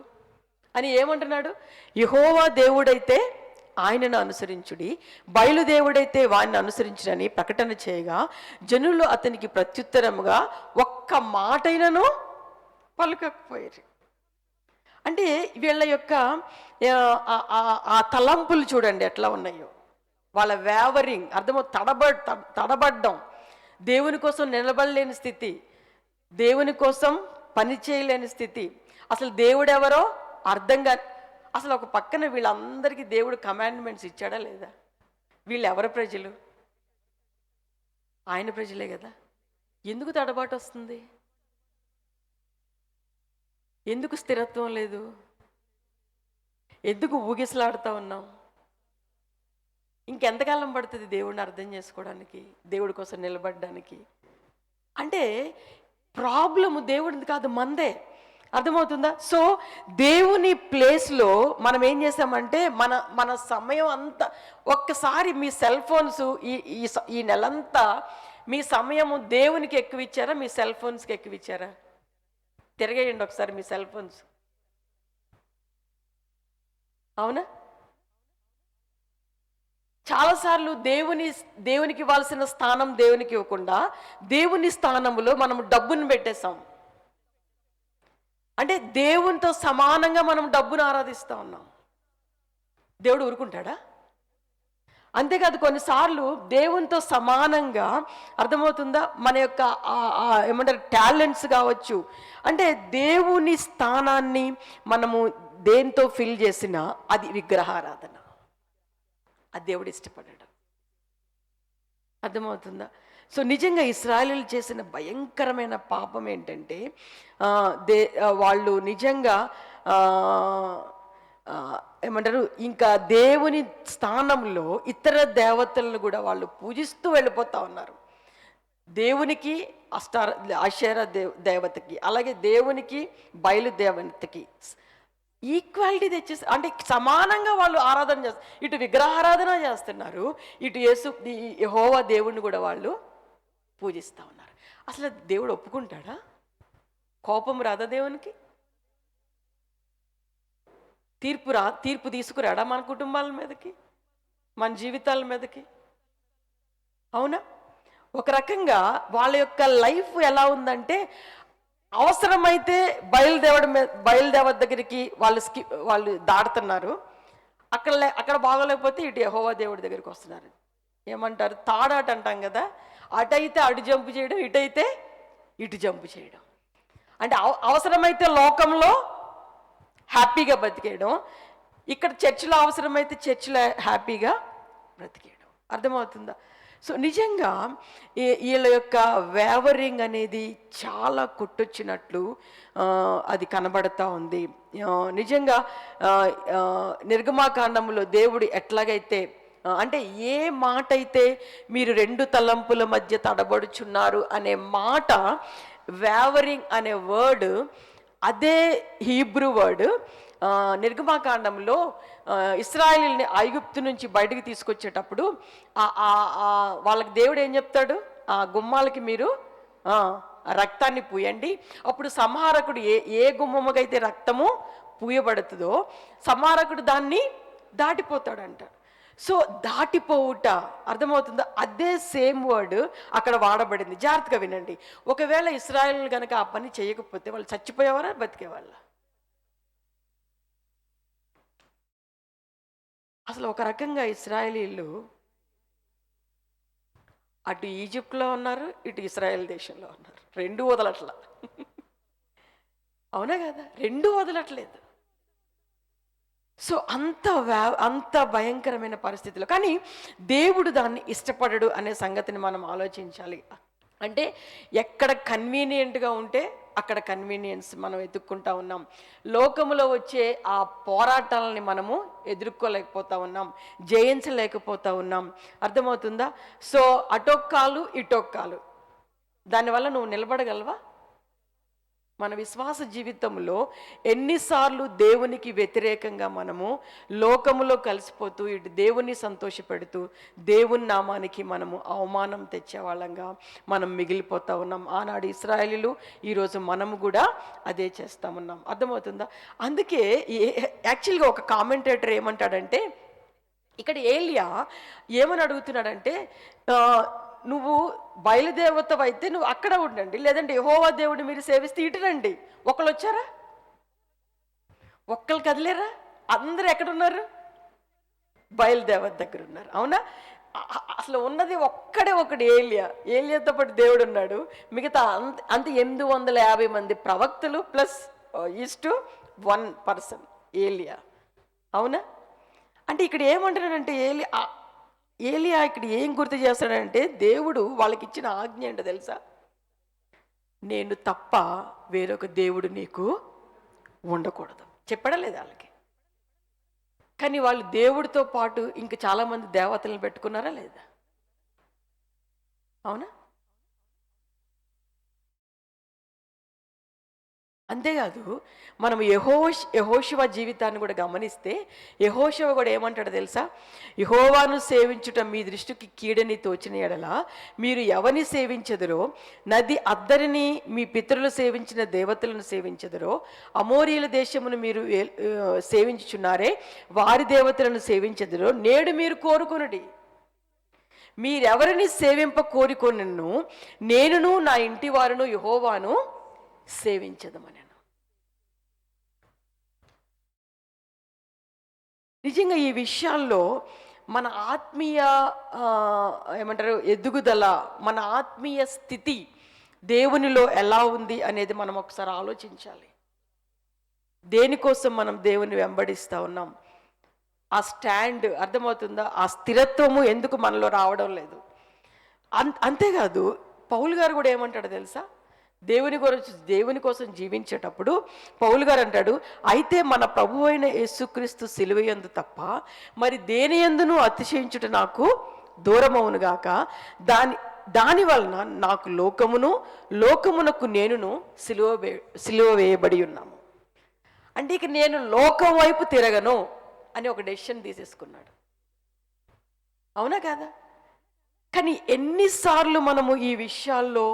అని ఏమంటున్నాడు? యెహోవా దేవుడైతే ఆయనను అనుసరించుడి, బయలుదేవుడైతే వాడిని అనుసరించుడని ప్రకటన చేయగా జనులు అతనికి ప్రత్యుత్తరముగా ఒక్క మాటైనను పలకకపోయారు. అంటే వీళ్ళ యొక్క ఆ తలంపులు చూడండి ఎట్లా ఉన్నాయో. వాళ్ళ వేవరింగ్ అర్థమో తడబడ్డం, దేవుని కోసం నిలబడలేని స్థితి, దేవుని కోసం పని చేయలేని స్థితి, అసలు దేవుడు ఎవరో అర్థంగా. అసలు ఒక పక్కన వీళ్ళందరికీ దేవుడు కమాండ్మెంట్స్ ఇచ్చాడా లేదా? వీళ్ళు ఎవరి ప్రజలు? ఆయన ప్రజలే కదా. ఎందుకు తడబాటు వస్తుంది? ఎందుకు స్థిరత్వం లేదు? ఎందుకు ఊగిసలాడుతూ ఉన్నాం? ఇంకెంతకాలం పడుతుంది దేవుడిని అర్థం చేసుకోవడానికి, దేవుడి కోసం నిలబడడానికి? అంటే ప్రాబ్లము దేవుడిది కాదు, మందే. అర్థమవుతుందా? సో దేవుని ప్లేస్లో మనం ఏం చేసామంటే మన సమయం అంతా, ఒక్కసారి మీ సెల్ ఫోన్స్ ఈ నెలంతా మీ సమయము దేవునికి ఎక్కువ ఇచ్చారా, మీ సెల్ ఫోన్స్కి ఎక్కువ ఇచ్చారా? తిరగేయండి ఒకసారి మీ సెల్ ఫోన్స్. అవునా? చాలాసార్లు దేవునికి ఇవ్వాల్సిన స్థానం దేవునికి ఇవ్వకుండా దేవుని స్థానంలో మనం డబ్బును పెట్టేస్తాం. అంటే దేవునితో సమానంగా మనం డబ్బును ఆరాధిస్తూ ఉన్నాం. దేవుడు ఊరుకుంటాడా? అంతేకాదు, కొన్నిసార్లు దేవునితో సమానంగా, అర్థమవుతుందా, మన యొక్క ఏమంటారు టాలెంట్స్ కావచ్చు, అంటే దేవుని స్థానాన్ని మనము దేంతో ఫిల్ చేసినా అది విగ్రహారాధన. అది దేవుడు ఇష్టపడ్డాడు. అర్థమవుతుందా? సో నిజంగా ఇశ్రాయేలీయులు చేసిన భయంకరమైన పాపం ఏంటంటే వాళ్ళు నిజంగా ఏమంటారు, ఇంకా దేవుని స్థానంలో ఇతర దేవతలను కూడా వాళ్ళు పూజిస్తూ వెళ్ళిపోతూ ఉన్నారు. దేవునికి అషేరా దేవతకి, అలాగే దేవునికి బయలుదేవతకి ఈక్వాలిటీ తెచ్చేసి, అంటే సమానంగా వాళ్ళు ఆరాధన చేస్తారు. ఇటు విగ్రహారాధన చేస్తున్నారు, ఇటు యెహోవా దేవుణ్ణి కూడా వాళ్ళు పూజిస్తూ ఉన్నారు. అసలు దేవుడు ఒప్పుకుంటాడా? కోపం రాదా దేవునికి? తీర్పు తీసుకురాడా మన కుటుంబాల మీదకి, మన జీవితాల మీదకి? అవునా? ఒక రకంగా వాళ్ళ యొక్క లైఫ్ ఎలా ఉందంటే, అవసరమైతే బయలుదేవత దగ్గరికి వాళ్ళు దాడుతున్నారు, అక్కడ బాగోలేకపోతే ఇటు యెహోవా దేవుడి దగ్గరికి వస్తున్నారు. ఏమంటారు, తాడాట అంటాం కదా, అటైతే అటు జంపు చేయడం, ఇటైతే ఇటు జంపు చేయడం. అంటే అవసరమైతే లోకంలో హ్యాపీగా బ్రతికేయడం, ఇక్కడ చర్చిలో అవసరమైతే చర్చిలో హ్యాపీగా బ్రతికేయడం. అర్థమవుతుందా? సో నిజంగా వీళ్ళ యొక్క వేవరింగ్ అనేది చాలా కొట్టొచ్చినట్లు అది కనబడతా ఉంది. నిజంగా నిర్గమాకాండంలో దేవుడు ఎట్లాగైతే, అంటే ఏ మాట అయితే మీరు రెండు తలంపుల మధ్య తడబడుచున్నారు అనే మాట, వేవరింగ్ అనే వర్డ్, అదే హీబ్రూ వర్డ్ నిర్గమాకాండంలో ఇశ్రాయేలీయుల్ని ఐగుప్తు నుంచి బయటికి తీసుకొచ్చేటప్పుడు వాళ్ళకి దేవుడు ఏం చెప్తాడు, ఆ గుమ్మాలకి మీరు రక్తాన్ని పూయండి, అప్పుడు సంహారకుడు ఏ గుమ్మకైతే రక్తము పూయబడుతుందో సంహారకుడు దాన్ని దాటిపోతాడంట. సో దాటిపోవుట, అర్థమవుతుందా? అదే సేమ్ వర్డ్ అక్కడ వాడబడింది. జాగ్రత్తగా వినండి. ఒకవేళ ఇశ్రాయేలీయులు కనుక ఆ పని చేయకపోతే వాళ్ళు చచ్చిపోయేవారా, బతికేవాళ్ళ? అసలు ఒక రకంగా ఇశ్రాయేలీయులు అటు ఈజిప్ట్లో ఉన్నారు, ఇటు ఇశ్రాయేల్ దేశంలో ఉన్నారు. రెండు వదలట్లా. అవునా కదా? రెండు వదలట్లేదు. సో అంత భయంకరమైన పరిస్థితిలో, కానీ దేవుడు దాన్ని ఇష్టపడడు అనే సంగతిని మనం ఆలోచించాలి. అంటే ఎక్కడ కన్వీనియంట్గా ఉంటే అక్కడ కన్వీనియన్స్ మనం ఎదుర్కొంటా ఉన్నాం. లోకములో వచ్చే ఆ పోరాటాలని మనము ఎదుర్కోలేకపోతా ఉన్నాం, జయించలేకపోతా ఉన్నాం. అర్థమవుతుందా? సో అటొక్కాలు ఇటొక్కాలు, దానివల్ల నువ్వు నిలబడగలవా? మన విశ్వాస జీవితంలో ఎన్నిసార్లు దేవునికి వ్యతిరేకంగా మనము లోకములో కలిసిపోతూ ఇటు దేవుని సంతోషపెడుతూ దేవుని నామానికి మనము అవమానం తెచ్చేవాళ్ళంగా మనం మిగిలిపోతూ ఉన్నాం. ఆనాడు ఇశ్రాయేలీయులు, ఈరోజు మనము కూడా అదే చేస్తూ ఉన్నాం. అర్థమవుతుందా? అందుకే యాక్చువల్గా ఒక కామెంటేటర్ ఏమంటాడంటే, ఇక్కడ ఏలియా ఏమని అడుగుతున్నాడంటే, నువ్వు బయలుదేవతవైతే నువ్వు అక్కడ ఉండండి, లేదంటే యెహోవా దేవుడు మీరు సేవిస్తే ఇటు రండి. ఒకళ్ళు వచ్చారా? ఒక్కళ్ళు కదిలేరా? అందరూ ఎక్కడున్నారు? బయలుదేవత దగ్గర ఉన్నారు. అవునా? అసలు ఉన్నది ఒకడు ఏలియాతో పాటు దేవుడు ఉన్నాడు. మిగతా అంత 850 మంది ప్రవక్తలు ప్లస్ ఈస్టు 1 పర్సన్ ఏలియా. అవునా? అంటే ఇక్కడ ఏమంటున్నాడంటే ఏలియా ఇక్కడ ఏం గుర్తు చేస్తాడంటే, దేవుడు వాళ్ళకి ఇచ్చిన ఆజ్ఞ ఏంటో తెలుసా? నేను తప్ప వేరొక దేవుడు నీకు ఉండకూడదు చెప్పడా లేదా వాళ్ళకి? కానీ వాళ్ళు దేవుడితో పాటు ఇంక చాలామంది దేవతలను పెట్టుకున్నారా లేదా? అవునా? అంతేకాదు మనం యెహోషువ జీవితాన్ని కూడా గమనిస్తే యెహోషువ కూడా ఏమంటాడో తెలుసా? యెహోవాను సేవించుట మీ దృష్టికి కీడని తోచిన ఎడల మీరు ఎవరిని సేవించెదరో, నది అద్దరిని మీ పితరులు సేవించిన దేవతలను సేవించెదరో, అమోరీయుల దేశమును మీరు సేవించుచున్నారే వారి దేవతలను సేవించెదరో నేడు మీరు కోరుకొనుడి. మీరెవరిని సేవింప కోరుకొనను నేనును నా ఇంటి వారును యెహోవాను సేవించదమనను. నిజంగా ఈ విషయాల్లో మన ఆత్మీయ ఏమంటారు ఎదుగుదల, మన ఆత్మీయ స్థితి దేవునిలో ఎలా ఉంది అనేది మనం ఒకసారి ఆలోచించాలి. దేనికోసం మనం దేవుని వెంబడిస్తూ ఉన్నాం? ఆ స్టాండ్ అర్థమవుతుందా? ఆ స్థిరత్వము ఎందుకు మనలో రావడం లేదు? అంతేకాదు పౌలు గారు కూడా ఏమంటాడో తెలుసా? దేవుని కోసం జీవించేటప్పుడు పౌలు గారు అంటాడు, అయితే మన ప్రభువు అయిన యేసుక్రీస్తు సిలువయందు తప్ప మరి దేని యందును అతిశయించుట నాకు దూరమవునుగాక. దాని వలన నాకు లోకమునకు నేనును సిలువ వేయబడి ఉన్నాము. అంటే ఇక నేను లోకం వైపు తిరగను అని ఒక డెసిషన్ తీసేసుకున్నాడు. అవునా కాదా? కానీ ఎన్నిసార్లు మనము ఈ విషయాల్లో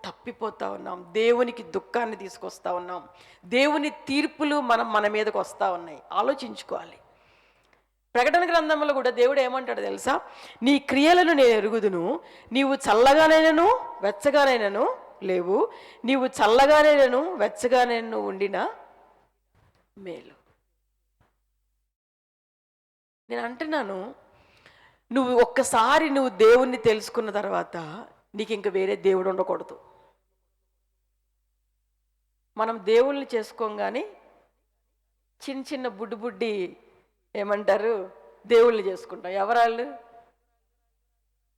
తప్పిపోతా ఉన్నాం, దేవునికి దుఃఖాన్ని తీసుకొస్తా ఉన్నాం, దేవుని తీర్పులు మన మీదకి వస్తూ ఉన్నాయి. ఆలోచించుకోవాలి. ప్రకటన గ్రంథంలో కూడా దేవుడు ఏమంటాడు తెలుసా? నీ క్రియలను నేను ఎరుగుదును, నీవు చల్లగానైనను వెచ్చగానైనను లేవు, నీవు చల్లగానైనను వెచ్చగానైనను ఉండిన మేలు. నేను అంటున్నాను, నువ్వు ఒక్కసారి దేవుణ్ణి తెలుసుకున్న తర్వాత నీకు ఇంక వేరే దేవుడు ఉండకూడదు. మనం దేవుళ్ళని చేసుకోగానే చిన్న చిన్న బుడ్డి ఏమంటారు దేవుళ్ళని చేసుకుంటాం. ఎవరాళ్ళు?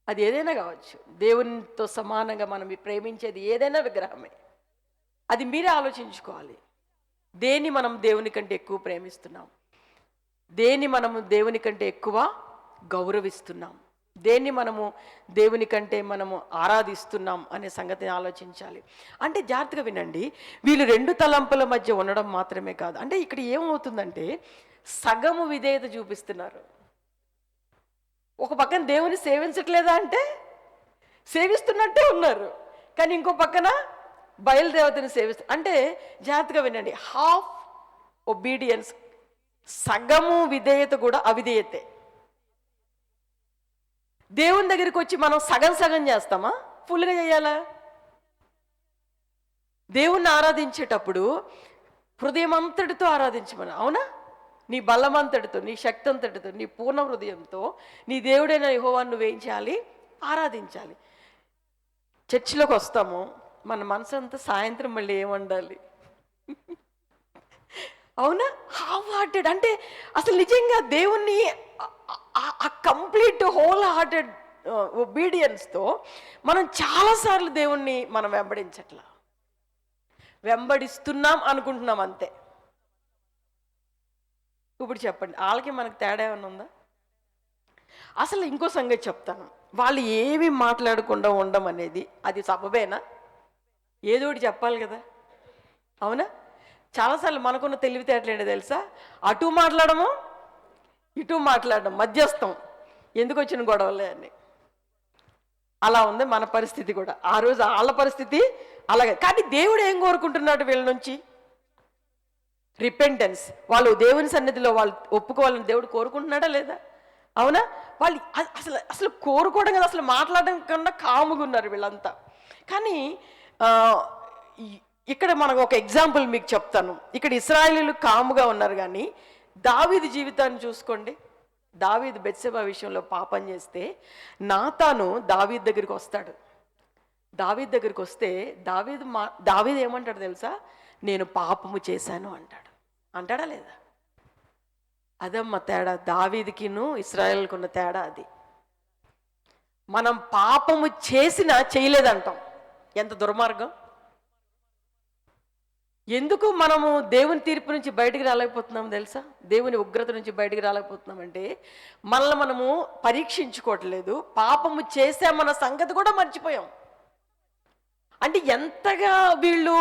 అది ఏదైనా కావచ్చు. దేవునితో సమానంగా మనం ప్రేమించేది ఏదైనా విగ్రహమే. అది మీరే ఆలోచించుకోవాలి. దేన్ని మనం దేవుని కంటే ఎక్కువ ప్రేమిస్తున్నాం, దేన్ని మనము దేవుని కంటే ఎక్కువ గౌరవిస్తున్నాం, దేన్ని మనము దేవుని కంటే మనము ఆరాధిస్తున్నాం అనే సంగతిని ఆలోచించాలి. అంటే జాగ్రత్తగా వినండి, వీళ్ళు రెండు తలంపుల మధ్య ఉండడం మాత్రమే కాదు. అంటే ఇక్కడ ఏమవుతుందంటే సగము విధేయత చూపిస్తున్నారు. ఒక పక్కన దేవుని సేవించట్లేదా అంటే సేవిస్తున్నట్టే ఉన్నారు, కానీ ఇంకో పక్కన బయలుదేవతని సేవిస్తారు. అంటే జాగ్రత్తగా వినండి, హాఫ్ ఒబీడియన్స్, సగము విధేయత కూడా అవిధేయతే. దేవుని దగ్గరికి వచ్చి మనం సగం సగం చేస్తామా? ఫుల్గా చేయాలా? దేవుణ్ణి ఆరాధించేటప్పుడు హృదయం అంతటితో ఆరాధించమని, అవునా? నీ బలమంతటితో, నీ శక్తి అంతటితో, నీ పూర్ణ హృదయంతో నీ దేవుడైన యెహోవాను నువ్వేం చేయాలి? ఆరాధించాలి. చర్చిలోకి వస్తాము, మన మనసు అంతా సాయంత్రం మళ్ళీ ఏమండాలి? అవునా? Half hearted. అంటే అసలు నిజంగా దేవుణ్ణి ఆ కంప్లీట్ హోల్ హార్టెడ్ ఒబీడియన్స్తో మనం చాలాసార్లు దేవుణ్ణి మనం వెంబడించట్లా, వెంబడిస్తున్నాం అనుకుంటున్నాం అంతే. ఇప్పుడు చెప్పండి, వాళ్ళకి మనకు తేడా ఏమైనా ఉందా? అసలు ఇంకో సంగతి చెప్తాను, వాళ్ళు ఏమి మాట్లాడకుండా ఉండడం అనేది అది సబబేనా? ఏదో ఒకటి చెప్పాలి కదా, అవునా? చాలాసార్లు మనకున్న తెలివితేటలేంటి తెలుసా? అటు మాట్లాడము ఇటు మాట్లాడడం, మధ్యస్థం, ఎందుకు వచ్చిన గొడవలే అని. అలా ఉంది మన పరిస్థితి కూడా. ఆ రోజు వాళ్ళ పరిస్థితి అలాగే. కానీ దేవుడు ఏం కోరుకుంటున్నాడు వీళ్ళ నుంచి? రిపెంటెన్స్. వాళ్ళు దేవుని సన్నిధిలో వాళ్ళు ఒప్పుకోవాలని దేవుడు కోరుకుంటున్నాడా లేదా? అవునా? వాళ్ళు అసలు అసలు కోరుకోవడం కదా, అసలు మాట్లాడడం కన్నా కాముగా ఉన్నారు వీళ్ళంతా. కానీ ఇక్కడ మనకు ఒక ఎగ్జాంపుల్ మీకు చెప్తాను. ఇక్కడ ఇశ్రాయేలీయులు కాముగా ఉన్నారు, కానీ దావీదు జీవితాన్ని చూసుకోండి. దావీదు బెత్షెబా విషయంలో పాపం చేస్తే నాతాను దావీదు దగ్గరికి వస్తాడు. దావీదు దగ్గరికి వస్తే దావీదు ఏమంటాడు తెలుసా? నేను పాపము చేశాను అంటాడు. అంటాడా లేదా? అదమ్మ తేడా, దావీదుకిను ఇశ్రాయేలుకు ఉన్న తేడా అది. మనం పాపము చేసినా చేయలేదంటాం. ఎంత దుర్మార్గం! ఎందుకు మనము దేవుని తీర్పు నుంచి బయటికి రాలేకపోతున్నాం తెలుసా? దేవుని ఉగ్రత నుంచి బయటికి రాలేకపోతున్నామంటే మనల్ని మనము పరీక్షించుకోవట్లేదు, పాపము చేసామన్న సంగతి కూడా మర్చిపోయాం. అంటే ఎంతగా వీళ్ళు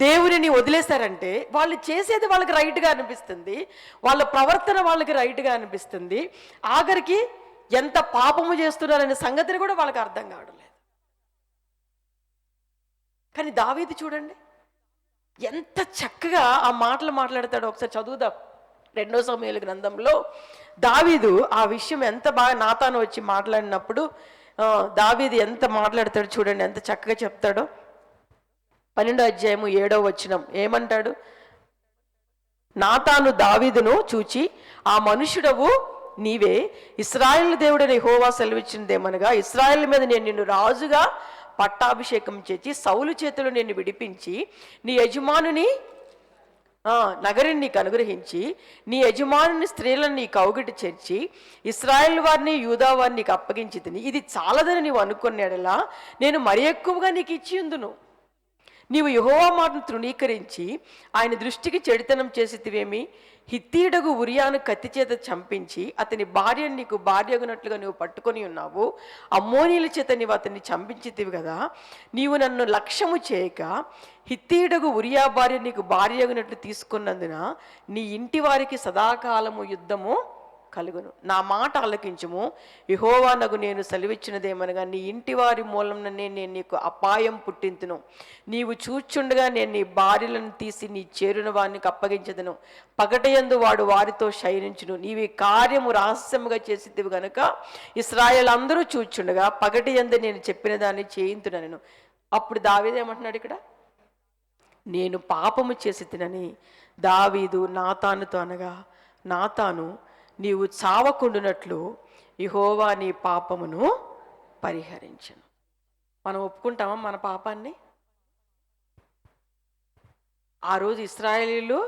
దేవునిని వదిలేశారంటే వాళ్ళు చేసేది వాళ్ళకి రైట్గా అనిపిస్తుంది, వాళ్ళ ప్రవర్తన వాళ్ళకి రైట్గా అనిపిస్తుంది, ఆఖరికి ఎంత పాపము చేస్తున్నారనే సంగతిని కూడా వాళ్ళకి అర్థం కావడం లేదు. కానీ దావీదు చూడండి ఎంత చక్కగా ఆ మాటలు మాట్లాడతాడో. ఒకసారి చదువుదాం 2 సమూయేలు గ్రంథంలో దావీదు ఆ విషయం ఎంత బాగా నాతాను వచ్చి మాట్లాడినప్పుడు దావీదు ఎంత మాట్లాడతాడు చూడండి, ఎంత చక్కగా చెప్తాడో. 12వ అధ్యాయము 7వ వచనం ఏమంటాడు? నాతాను దావీదును చూచి, ఆ మనుషుడవు నీవే, ఇశ్రాయేలు దేవుడైన యెహోవా సెలవిచ్చినదేమనగా, ఇశ్రాయేలు మీద నేను నిన్ను రాజుగా పట్టాభిషేకం చేసి సౌలు చేతులు నిన్ను విడిపించి నీ యజమానుని నగరిని నీకు అనుగ్రహించి నీ యజమానుని స్త్రీలను నీ కౌగిటి చేర్చి ఇశ్రాయేల్ వారిని యూదా వారిని నీకు అప్పగించి తిని ఇది చాలదని నీవు అనుకున్నాడలా నేను మరి ఎక్కువగా నీకు ఇచ్చి ఉందును. నీవు యెహోవా మాటను తృణీకరించి ఆయన దృష్టికి చెడుతనం చేసితివేమి? హిత్తీయుడగు ఉరియాను కత్తి చేత చంపించి అతని భార్యను నీకు భార్యగునట్లుగా నువ్వు పట్టుకొని ఉన్నావు. అమ్మోనీల చేత నీవు అతన్ని చంపించితివి కదా. నీవు నన్ను లక్ష్యము చేయక హిత్తీయుడగు ఉరియా భార్య నీకు భార్యగునట్లు తీసుకున్నందున నీ ఇంటి వారికి సదాకాలము యుద్ధము కలుగును. నా మాట ఆలకించుము, యెహోవానగు నేను సెలవిచ్చినదేమనగా, నీ ఇంటి వారి మూలంలోనే నేను నీకు అపాయం పుట్టింతును. నీవు చూచుండగా నేను నీ భార్యలను తీసి నీ చేరున వారికి అప్పగించదును. పగటయందు వాడు వారితో శయనించును. నీవి కార్యము రహస్యముగా చేసితివి గనుక ఇశ్రాయేలు అందరూ చూచుండగా పగటయందు నేను చెప్పిన దాన్ని చేయింతునను. అప్పుడు దావీదు ఏమంటున్నాడు ఇక్కడ? నేను పాపము చేసి తినని దావీదు నాతానుతో అనగా, నాతాను నీవు చావకుండునట్లు యెహోవా నీ పాపమును పరిహరించను. మనం ఒప్పుకుంటామా మన పాపాన్ని? ఆ రోజు ఇశ్రాయేలీయులు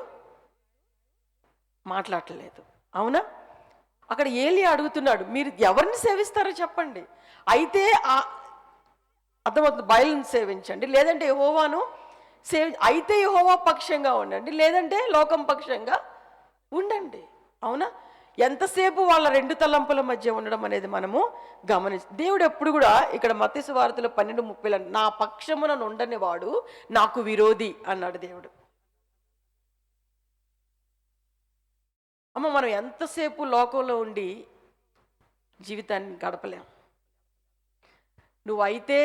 మాట్లాడలేదు, అవునా? అక్కడ ఏలీ అడుగుతున్నాడు, మీరు ఎవరిని సేవిస్తారో చెప్పండి, అయితే అర్థమవుతుంది, బయలుని సేవించండి, లేదంటే యెహోవాను అయితే యెహోవా పక్షంగా ఉండండి, లేదంటే లోకం పక్షంగా ఉండండి, అవునా? ఎంతసేపు వాళ్ళ రెండు తలంపుల మధ్య ఉండడం అనేది మనము దేవుడు ఎప్పుడు కూడా ఇక్కడ మత్తయి సువార్తలో 12:30 నా పక్షమున ఉండని వాడు నాకు విరోధి అన్నాడు దేవుడు. మనం ఎంతసేపు లోకంలో ఉండి జీవితాన్ని గడపలేం. నువ్వైతే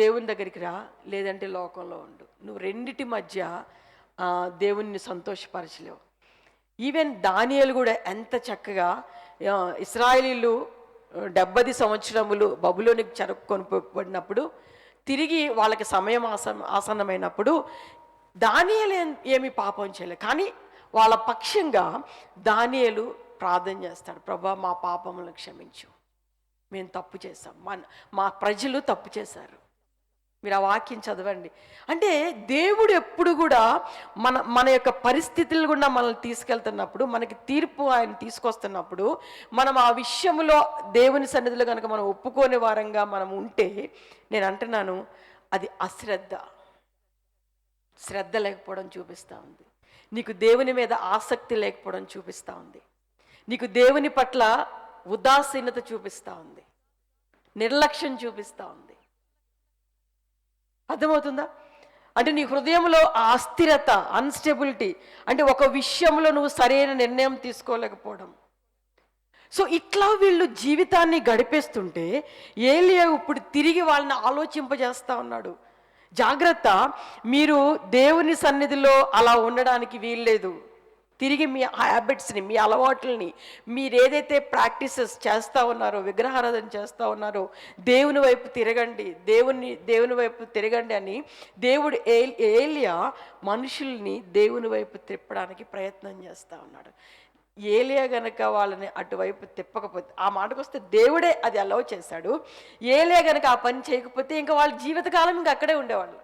దేవుని దగ్గరికి రా, లేదంటే లోకంలో ఉండు. నువ్వు రెండిటి మధ్య దేవుణ్ణి సంతోషపరచలేవు. ఈవెన్ దానియేలు కూడా ఎంత చక్కగా ఇశ్రాయేలీయులు 70 సంవత్సరములు బబులోనికి చెరకొనిపోబడినప్పుడు తిరిగి వాళ్ళకి సమయం ఆసన్నమైనప్పుడు దానియేలు ఏమి పాపం చేయలేదు, కానీ వాళ్ళ పక్షంగా దానియేలు ప్రార్థన చేస్తాడు, ప్రభా మా పాపములను క్షమించు, మేము తప్పు చేసాం, మా ప్రజలు తప్పు చేశారు. మీరు ఆ వాక్యం చదవండి. అంటే దేవుడు ఎప్పుడు కూడా మన యొక్క పరిస్థితులు గుండా మనల్ని తీసుకెళ్తున్నప్పుడు, మనకి తీర్పు ఆయన తీసుకొస్తున్నప్పుడు మనం ఆ విషయంలో దేవుని సన్నిధిలో కనుక మనం ఒప్పుకోని వారంగా మనం ఉంటే, నేను అంటున్నాను అది శ్రద్ధ లేకపోవడం చూపిస్తూ ఉంది. నీకు దేవుని మీద ఆసక్తి లేకపోవడం చూపిస్తూ ఉంది. నీకు దేవుని పట్ల ఉదాసీనత చూపిస్తూ ఉంది, నిర్లక్ష్యం చూపిస్తూ ఉంది. అర్థమవుతుందా? అంటే నీ హృదయంలో ఆ అస్థిరత, అన్స్టెబిలిటీ, అంటే ఒక విషయంలో నువ్వు సరైన నిర్ణయం తీసుకోలేకపోవడం. సో ఇట్లా వీళ్ళు జీవితాన్ని గడిపేస్తుంటే ఏలీయా ఇప్పుడు తిరిగి వాళ్ళని ఆలోచింపజేస్తూ ఉన్నాడు, జాగ్రత్త, మీరు దేవుని సన్నిధిలో అలా ఉండడానికి వీల్లేదు. తిరిగి మీ హ్యాబిట్స్ని, మీ అలవాట్లని, మీరు ఏదైతే ప్రాక్టీసెస్ చేస్తూ ఉన్నారో, విగ్రహారాధన చేస్తూ ఉన్నారో, దేవుని వైపు తిరగండి, దేవుని వైపు తిరగండి అని దేవుడు ఏలియా మనుషుల్ని దేవుని వైపు తిప్పడానికి ప్రయత్నం చేస్తూ ఉన్నాడు. ఏలియా గనక వాళ్ళని అటువైపు తిప్పకపోతే, ఆ మాటకు వస్తే దేవుడే అది అలౌ చేశాడు. ఏలియా గనక ఆ పని చేయకపోతే ఇంకా వాళ్ళ జీవితకాలం ఇంకా అక్కడే ఉండేవాళ్ళు.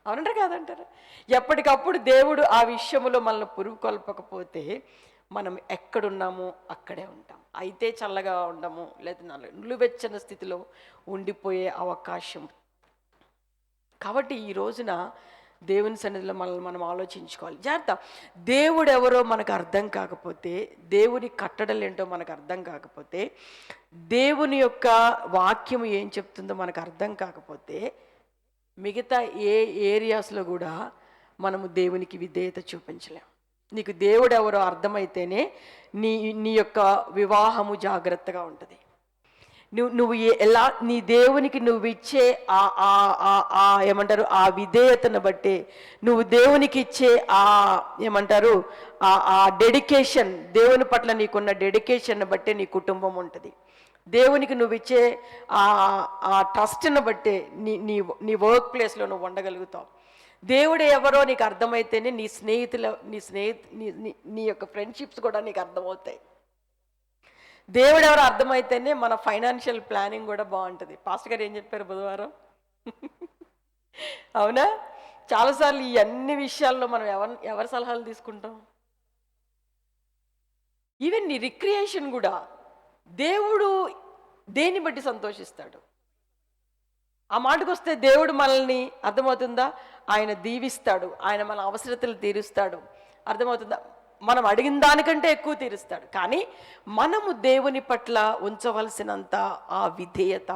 అవునంటారు కాదంటారు? ఎప్పటికప్పుడు దేవుడు ఆ విషయంలో మనల్ని పురుకొల్పకపోతే మనం ఎక్కడున్నామో అక్కడే ఉంటాం. అయితే చల్లగా ఉండము, లేదా నిలువెచ్చని స్థితిలో ఉండిపోయే అవకాశం. కాబట్టి ఈ రోజున దేవుని సన్నిధిలో మనల్ని మనం ఆలోచించుకోవాలి. జాగ్రత్త, దేవుడు ఎవరో మనకు అర్థం కాకపోతే, దేవుని కట్టడలు ఏంటో మనకు అర్థం కాకపోతే, దేవుని యొక్క వాక్యం ఏం చెప్తుందో మనకు అర్థం కాకపోతే మిగతా ఏ ఏరియాస్లో కూడా మనము దేవునికి విధేయత చూపించలేం. నీకు దేవుడు ఎవరో అర్థమైతేనే నీ నీ యొక్క వివాహము జాగ్రత్తగా ఉంటుంది. నువ్వు ఎలా నీ దేవునికి నువ్వు ఇచ్చే ఏమంటారు ఆ విధేయతను బట్టే, నువ్వు దేవునికి ఇచ్చే ఏమంటారు ఆ డెడికేషన్, దేవుని పట్ల నీకున్న డెడికేషన్ బట్టే నీ కుటుంబం ఉంటుంది. దేవునికి నువ్వు ఇచ్చే ఆ ట్రస్ట్ని బట్టే నీ వర్క్ ప్లేస్లో నువ్వు ఉండగలుగుతావు. దేవుడు ఎవరో నీకు అర్థమైతేనే నీ యొక్క ఫ్రెండ్షిప్స్ కూడా నీకు అర్థమవుతాయి. దేవుడు ఎవరో అర్థమైతేనే మన ఫైనాన్షియల్ ప్లానింగ్ కూడా బాగుంటుంది. పాస్టర్ గారు ఏం చెప్పారు బుధవారం? అవునా? చాలాసార్లు ఈ అన్ని విషయాల్లో మనం ఎవరి సలహాలు తీసుకుంటాం? ఈవెన్ నీ రిక్రియేషన్ కూడా దేవుడు దేన్ని బట్టి సంతోషిస్తాడు? ఆ మాటకు వస్తే దేవుడు మనల్ని, అర్థమవుతుందా, ఆయన దీవిస్తాడు, ఆయన మన అవసరతలు తీరుస్తాడు. అర్థమవుతుందా? మనం అడిగిన దానికంటే ఎక్కువ తీరుస్తాడు. కానీ మనము దేవుని పట్ల ఉంచవలసినంత ఆ విధేయత,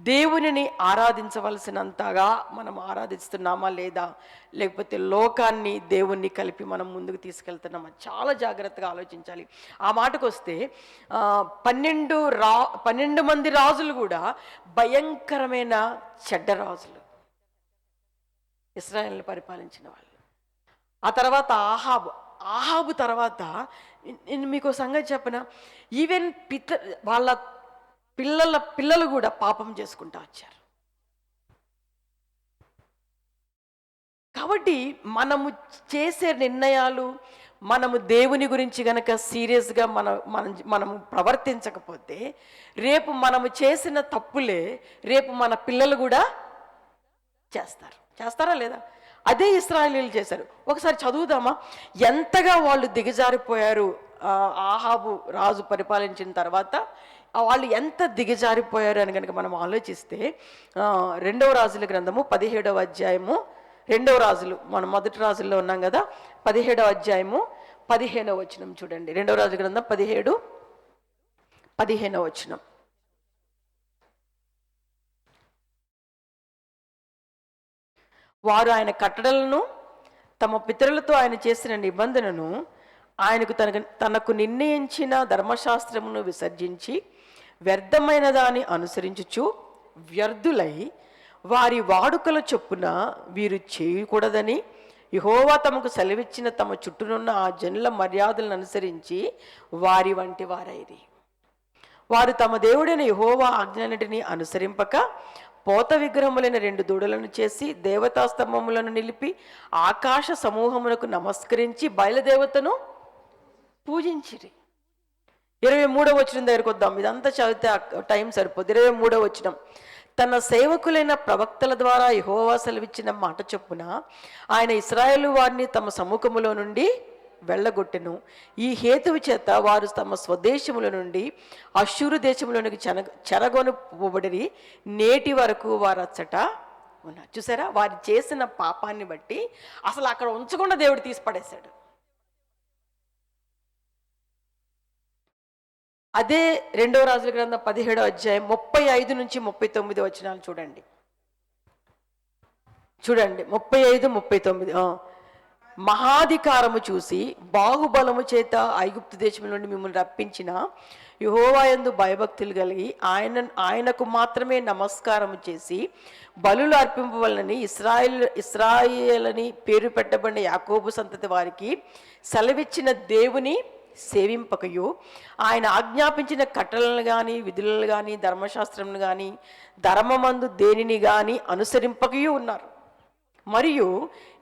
దేవునిని ఆరాధించవలసినంతగా మనం ఆరాధిస్తున్నామా లేదా, లేకపోతే లోకాన్ని దేవుణ్ణి కలిపి మనం ముందుకు తీసుకెళ్తున్నామా? చాలా జాగ్రత్తగా ఆలోచించాలి. ఆ మాటకు వస్తే 12 మంది రాజులు కూడా భయంకరమైన చెడ్డ రాజులు, ఇశ్రాయేలును పరిపాలించిన వాళ్ళు. ఆ తర్వాత ఆహాబు తర్వాత నేను మీకు సంగతి చెప్పనా, ఈవెన్ వాళ్ళ పిల్లలు కూడా పాపం చేసుకుంటూ వచ్చారు. కాబట్టి మనము చేసే నిర్ణయాలు, మనము దేవుని గురించి గనక సీరియస్గా మనము ప్రవర్తించకపోతే, రేపు మనము చేసిన తప్పులే రేపు మన పిల్లలు కూడా చేస్తారా లేదా? అదే ఇశ్రాయేలీయులు చేశారు. ఒకసారి చదువుదామా ఎంతగా వాళ్ళు దిగజారిపోయారు. ఆహాబు రాజు పరిపాలించిన తర్వాత వాళ్ళు ఎంత దిగజారిపోయారు అని కనుక మనం ఆలోచిస్తే, 2వ రాజుల గ్రంథము 17వ అధ్యాయము, 2వ రాజులు, మనం మొదటి రాజుల్లో ఉన్నాం కదా, 17వ అధ్యాయము 15వ వచనం చూడండి. 2వ రాజుల గ్రంథం 17:15 వచనం. వారు ఆయన కట్టడలను, తమ పితరులతో ఆయన చేసిన నిబంధనను, ఆయనకు తనకు నిర్ణయించిన ధర్మశాస్త్రమును విసర్జించి వ్యర్థమైన దాన్ని అనుసరించుచు వ్యర్థులై వారి వాడుకల చొప్పున వీరు చేయకూడదని యెహోవా తమకు సెలవిచ్చిన తమ చుట్టూనున్న ఆ జనుల మర్యాదలను అనుసరించి వారి వంటి వారైరి. వారు తమ దేవుడైన యెహోవా ఆజ్ఞలన్నిటిని అనుసరింపక పోత విగ్రహములైన 2 దూడలను చేసి దేవతా స్తంభములను నిలిపి ఆకాశ సమూహములకు నమస్కరించి బయలుదేవతను పూజించిరి. 23వ వచనం దగ్గరకు వద్దాం. ఇదంతా చదివితే టైం సరిపోదు. 23వ వచనం. తన సేవకులైన ప్రవక్తల ద్వారా యెహోవా సెలవిచ్చిన మాట చొప్పున ఆయన ఇశ్రాయేలు వారిని తమ సముఖములో నుండి వెళ్ళగొట్టెను. ఈ హేతువు చేత వారు తమ స్వదేశముల నుండి అశ్షూరు దేశంలోనికి చెరగొనబడి నేటి వరకు వారు అచ్చట ఉన్నారు. చూసారా, వారు చేసిన పాపాన్ని బట్టి అసలు అక్కడ ఉంచకుండా దేవుడు తీసి పడేశాడు. అదే 2వ రాజుల గ్రంథం 17వ అధ్యాయం 35 నుంచి 39 వచనాలు చూడండి. 35, 39. మహాధికారము చూసి బాహుబలము చేత ఐగుప్తు దేశం నుండి మిమ్మల్ని రప్పించిన యెహోవా యందు భయభక్తులు కలిగి ఆయనకు మాత్రమే నమస్కారము చేసి బలులు అర్పింపవలనని ఇశ్రాయేలని పేరు పెట్టబడిన యాకోబు సంతతి వారికి సెలవిచ్చిన దేవుని సేవింపకయు, ఆయన ఆజ్ఞాపించిన కట్టలను కానీ విధులను కానీ ధర్మశాస్త్రమును కానీ ధర్మమందు దేనిని కానీ అనుసరింపకయు ఉన్నారు. మరియు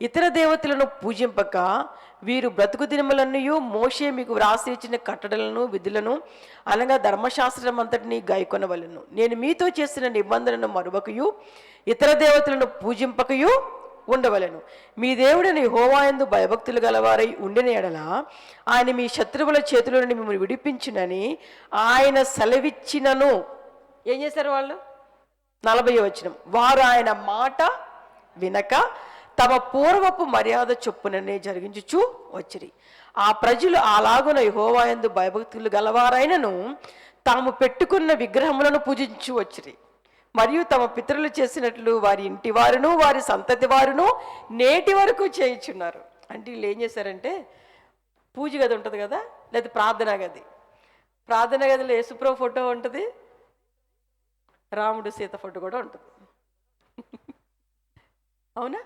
ఇతర దేవతలను పూజింపక వీరు బ్రతుకు దినములన్నయూ మోషే మీకు వ్రాసి ఇచ్చిన కట్టడలను విధులను అనగా ధర్మశాస్త్రం అంతటిని గైకొనవలెను. నేను మీతో చేసిన నిబంధనను మరువకయు ఇతర దేవతలను పూజింపకయు ఉండవలెను. మీ దేవుడని యెహోవా యందు భయభక్తులు గలవారై ఉండిన ఎడల ఆయన మీ శత్రువుల చేతుల నుండి మిమ్మల్ని విడిపించునని ఆయన సెలవిచ్చినను. ఏం చేశారు వాళ్ళు? 40వ వచనం. వారు ఆయన మాట వినక తమ పూర్వపు మర్యాద చొప్పుననే జరిగించుచూ వచ్చిరి. ఆ ప్రజలు అలాగున యెహోవా యందు భయభక్తులు గలవారైనను తాము పెట్టుకున్న విగ్రహములను పూజించు వచ్చిరి. మరియు తమ పితరులు చేసినట్లు వారి ఇంటి వారును వారి సంతతి వారును నేటి వరకు చేయుచున్నారు. అంటే వీళ్ళు ఏం చేశారంటే, పూజ గది ఉంటుంది కదా, లేదా ప్రార్థనా గది. ప్రార్థనా గదిలో యేసుప్రభు ఫోటో ఉంటుంది, రాముడు సీత ఫోటో కూడా ఉంటుంది. అవునా?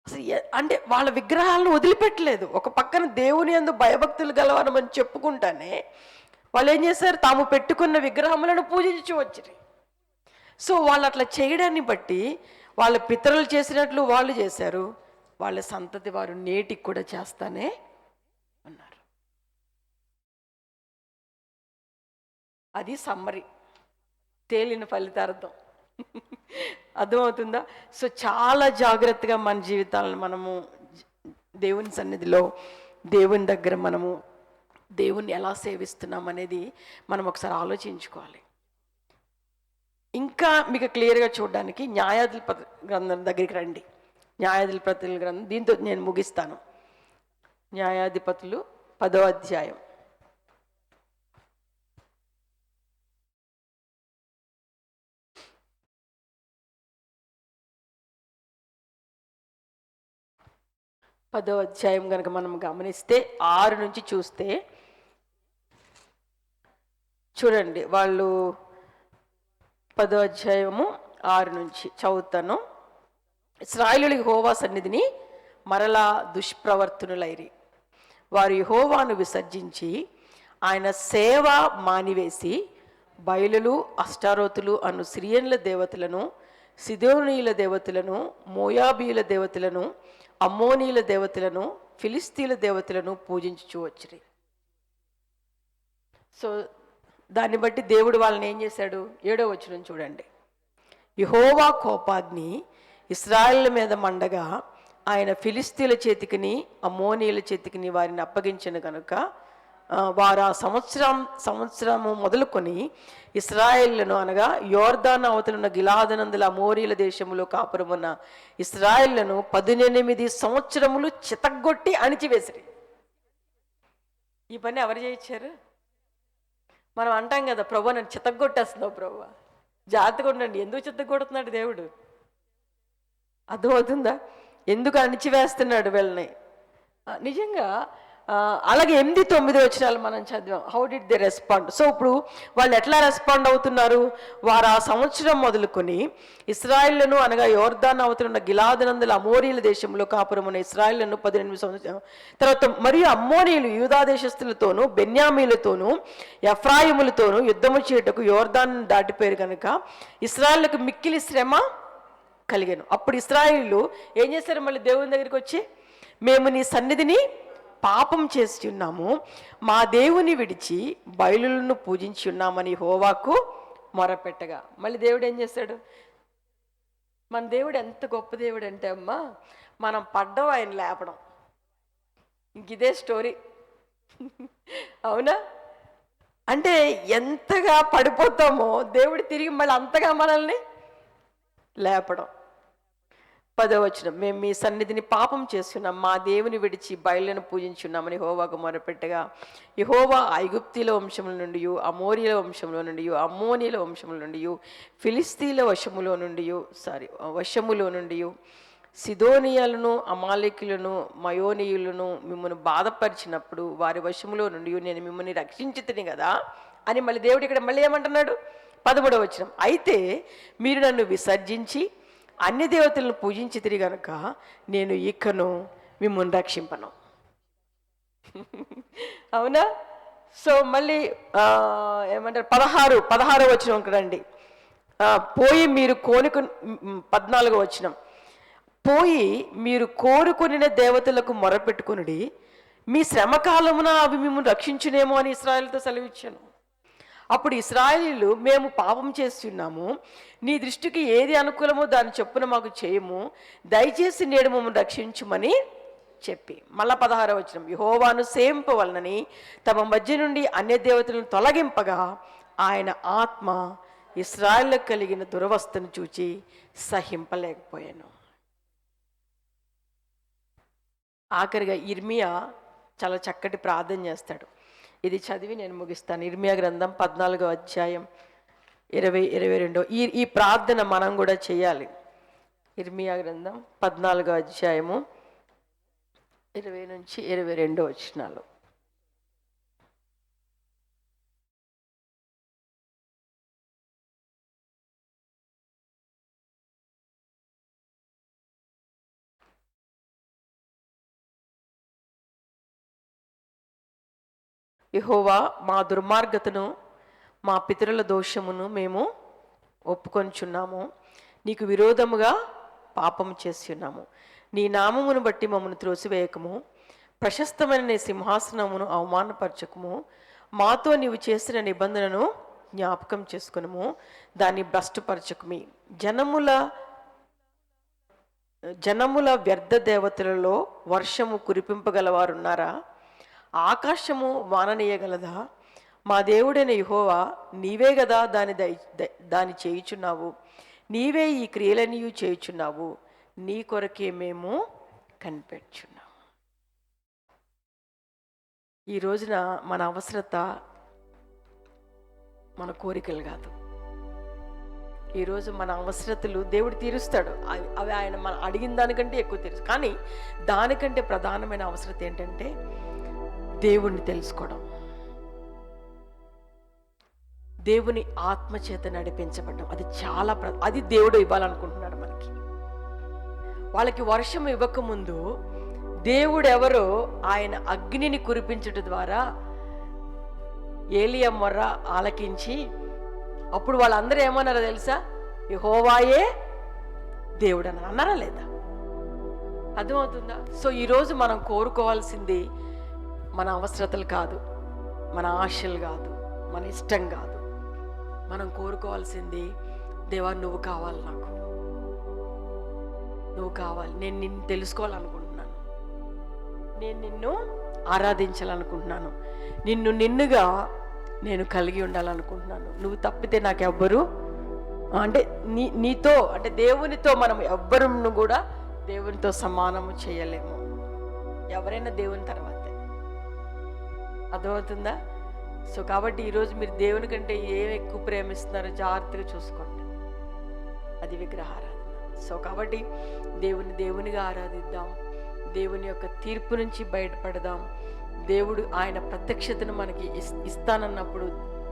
అసలు అంటే వాళ్ళ విగ్రహాలను వదిలిపెట్టలేదు. ఒక పక్కన దేవుని యందు భయభక్తులు గలవనమని చెప్పుకుంటానే వాళ్ళు ఏం చేశారు, తాము పెట్టుకున్న విగ్రహములను పూజించి వచ్చిరి. సో వాళ్ళు అట్లా చేయడాన్ని బట్టి వాళ్ళ పితరులు చేసినట్లు వాళ్ళు చేశారు, వాళ్ళ సంతతి వారు నేటికి కూడా చేస్తానే ఉన్నారు. అది సమ్మరి, తేలిన ఫలితార్థం. అర్థమవుతుందా? సో చాలా జాగ్రత్తగా మన జీవితాలను మనము దేవుని సన్నిధిలో, దేవుని దగ్గర మనము దేవుణ్ణి ఎలా సేవిస్తున్నాం అనేది మనం ఒకసారి ఆలోచించుకోవాలి. ఇంకా మీకు క్లియర్గా చూడడానికి న్యాయాధిపతి గ్రంథం దగ్గరికి రండి. న్యాయాధిపతుల గ్రంథం, దీంతో నేను ముగిస్తాను. న్యాయాధిపతులు 10వ అధ్యాయం. కనుక మనం గమనిస్తే 6 నుంచి చూస్తే చూడండి, వాళ్ళు 10వ అధ్యాయము 6 నుంచి చదువుతాను. ఇశ్రాయేలుల యెహోవా సన్నిధిని మరలా దుష్ప్రవర్తనులైరి. వారు యెహోవాను విసర్జించి ఆయన సేవ మానివేసి బయలులు, అష్టారోతులు అను సిరియన్ల దేవతలను, సిదోనీయుల దేవతలను, మోయాబీయుల దేవతలను, అమ్మోనీయుల దేవతలను, ఫిలిస్తీన్ల దేవతలను పూజించుచూ వచ్చిరి. సో దాన్ని బట్టి దేవుడు వాళ్ళని ఏం చేశాడు? 7వ వచనం చూడండి. యెహోవా కోపాగ్ని ఇశ్రాయేలు మీద మండగా ఆయన ఫిలిస్తీన్ల చేతికిని అమ్మోనీయుల చేతికిని వారిని అప్పగించిన కనుక వారు ఆ సంవత్సరము మొదలుకొని ఇశ్రాయేళ్లను, అనగా యోర్దాను అవతలున్న గిలాదనందుల అమోరీల దేశములో కాపురమున్న ఇశ్రాయేళ్లను 18 సంవత్సరములు చితగ్గొట్టి అణిచివేసిరి. ఈ పని ఎవరు చేయించారు? మనం అంటాం కదా, ప్రభు నన్ను చితగ్గొట్టేస్తున్నావు ప్రభు, జాగ్రత్తగా ఉండండి. ఎందుకు చితగ్గొడుతున్నాడు దేవుడు? అర్థమవుతుందా? ఎందుకు అణిచివేస్తున్నాడు వీళ్ళని? నిజంగా అలాగే 8, 9 వచనాలు మనం చదివాం. How did they respond? So ఇప్పుడు వాళ్ళు ఎట్లా రెస్పాండ్ అవుతున్నారు? వారు ఆ సంవత్సరం మొదలుకొని ఇశ్రాయేళ్లను, అనగా యోర్దాను అవతలున్న గిలాదనందుల అమోరీల దేశంలో కాపురమున్న ఇశ్రాయేళ్లను 18 సంవత్సరం తర్వాత, మరియు అమ్మోనీయులు యూదా దేశస్తులతోనూ బెన్యామీలతోనూ ఎఫ్రాయిములతోనూ యుద్ధము చేయుటకు యోర్దాను దాటిపోయారు కనుక ఇశ్రాయేళ్లకు మిక్కిలి శ్రమ కలిగాను. అప్పుడు ఇశ్రాయేలు ఏం చేశారు? మళ్ళీ దేవుని దగ్గరికి వచ్చి, మేము నీ సన్నిధిని పాపం చేసి ఉన్నాము, మా దేవుని విడిచి బయలులను పూజించి ఉన్నామని యెహోవాకు మొరపెట్టగా, మళ్ళీ దేవుడు ఏం చేశాడు? మన దేవుడు ఎంత గొప్ప దేవుడు అంటే అమ్మా, మనం పడ్డం ఆయన లేపడం. ఇంక ఇదే స్టోరీ. అవునా? అంటే ఎంతగా పడిపోతామో దేవుడు తిరిగి మళ్ళీ అంతగా మనల్ని లేపడం. 10వ వచనం, మేము మీ సన్నిధిని పాపం చేస్తున్నాం, మా దేవుని విడిచి బయలును పూజించున్నామని యెహోవాకు మొరపెట్టగా యెహోవా ఐగుప్తీల వంశముల నుండి, అమోరీల వంశములో నుండి, అమ్మోనీల వంశముల నుండి, ఫిలిస్తీన్ల వశములో నుండి సిదోనియలను, అమాలేకులను, మయోనీయులను మిమ్మల్ని బాధపరిచినప్పుడు వారి వశములో నుండి నేను మిమ్మల్ని రక్షించుతిని కదా అని మళ్ళీ దేవుడు ఇక్కడ మళ్ళీ ఏమంటున్నాడు? 11వ వచనం, అయితే మీరు నన్ను విసర్జించి అన్ని దేవతలను పూజించితిరి గనుక నేను ఇకను మిమ్మల్ని రక్షింపను. అవునా? సో మళ్ళీ ఏమంటారు? 16వ వచనం రండి. పోయి మీరు 14వ వచనం, పోయి మీరు కోరుకొనిన దేవతలకు మొరపెట్టుకొనుడి, మీ శ్రమకాలమున అవి మిమ్మల్ని రక్షించునేమో అని ఇశ్రాయేలుతో సెలవిచ్చాను. అప్పుడు ఇశ్రాయేలీయులు, మేము పాపం చేస్తున్నాము, నీ దృష్టికి ఏది అనుకూలమో దాన్ని చొప్పున మాకు చేయము, దయచేసి నేడు మమ్మల్ని రక్షించుమని చెప్పి, మళ్ళా 16వ వచనం, యెహోవాను సేవింపవలనని తమ మధ్య నుండి అన్య దేవతలను తొలగింపగా ఆయన ఆత్మ ఇశ్రాయేలుకు కలిగిన దురవస్థను చూచి సహింపలేకపోయాను. ఆఖరిగా ఇర్మియా చాలా చక్కటి ప్రార్థన చేస్తాడు. ఇది చదివి నేను ముగిస్తాను. ఇర్మియా గ్రంథం 14వ అధ్యాయం 20-22 ఈ ప్రార్థన మనం కూడా చేయాలి. ఇర్మియా గ్రంథం 14వ అధ్యాయము 20-22 వచనాలు. యెహోవా, మా దుర్మార్గతను మా పితరుల దోషమును మేము ఒప్పుకొంచున్నాము. నీకు విరోధముగా పాపము చేసి ఉన్నాము. నీ నామమును బట్టి మమ్మను త్రోసివేయకము. ప్రశస్తమైన నీ సింహాసనమును అవమానపరచకము. మాతో నీవు చేసిన నిబంధనను జ్ఞాపకం చేసుకునము. దాన్ని భ్రష్టుపరచకమి. జనముల వ్యర్థ దేవతలలో వర్షము కురిపింపగలవారున్నారా? ఆకాశము వాననీయగలదా? మా దేవుడైన యెహోవా, నీవే గదా దాని చేయుచున్నావు. నీవే ఈ క్రియలన్నీ చేయుచున్నావు. నీ కొరకే మేము కనిపెట్టుచున్నాము. ఈ రోజున మన అవసరత మన కోరికలు కాదు. ఈరోజు మన అవసరతలు దేవుడు తీరుస్తాడు. అవి ఆయన మనం అడిగిన దానికంటే ఎక్కువ తీరుస్తాడు. కానీ దానికంటే ప్రధానమైన అవసరత ఏంటంటే దేవుణ్ణి తెలుసుకోవడం, దేవుని ఆత్మచేత నడిపించబడ్డం. అది చాలా అది దేవుడు ఇవ్వాలనుకుంటున్నాడు మనకి. వాళ్ళకి వర్షం ఇవ్వకముందు దేవుడు ఎవరో ఆయన అగ్నిని కురిపించడం ద్వారా ఏలియా మొర్ర ఆలకించి, అప్పుడు వాళ్ళందరూ ఏమన్నారో తెలుసా? యెహోవాయే దేవుడు అని అన్నారా లేదా? అర్థమవుతుందా? సో ఈరోజు మనం కోరుకోవాల్సింది మన అవసరతలు కాదు, మన ఆశలు కాదు, మన ఇష్టం కాదు. మనం కోరుకోవాల్సింది, దేవా నువ్వు కావాలి, నాకు నువ్వు కావాలి. నేను నిన్ను తెలుసుకోవాలనుకుంటున్నాను, నేను నిన్ను ఆరాధించాలనుకుంటున్నాను, నిన్నుగా నేను కలిగి ఉండాలనుకుంటున్నాను. నువ్వు తప్పితే నాకు ఎవ్వరు అంటే నీతో అంటే దేవునితో మనం ఎవ్వరును కూడా దేవునితో సమానము చేయలేము. ఎవరైనా దేవుని తర్వాతే. అర్థమవుతుందా? సో కాబట్టి ఈరోజు మీరు దేవుని కంటే ఏం ఎక్కువ ప్రేమిస్తున్నారో జాగ్రత్తగా చూసుకోండి. అది విగ్రహారాధన. సో కాబట్టి దేవునిగా ఆరాధిద్దాం. దేవుని యొక్క తీర్పు నుంచి బయటపడదాం. దేవుడు ఆయన ప్రత్యక్షతను మనకి ఇస్తానన్నప్పుడు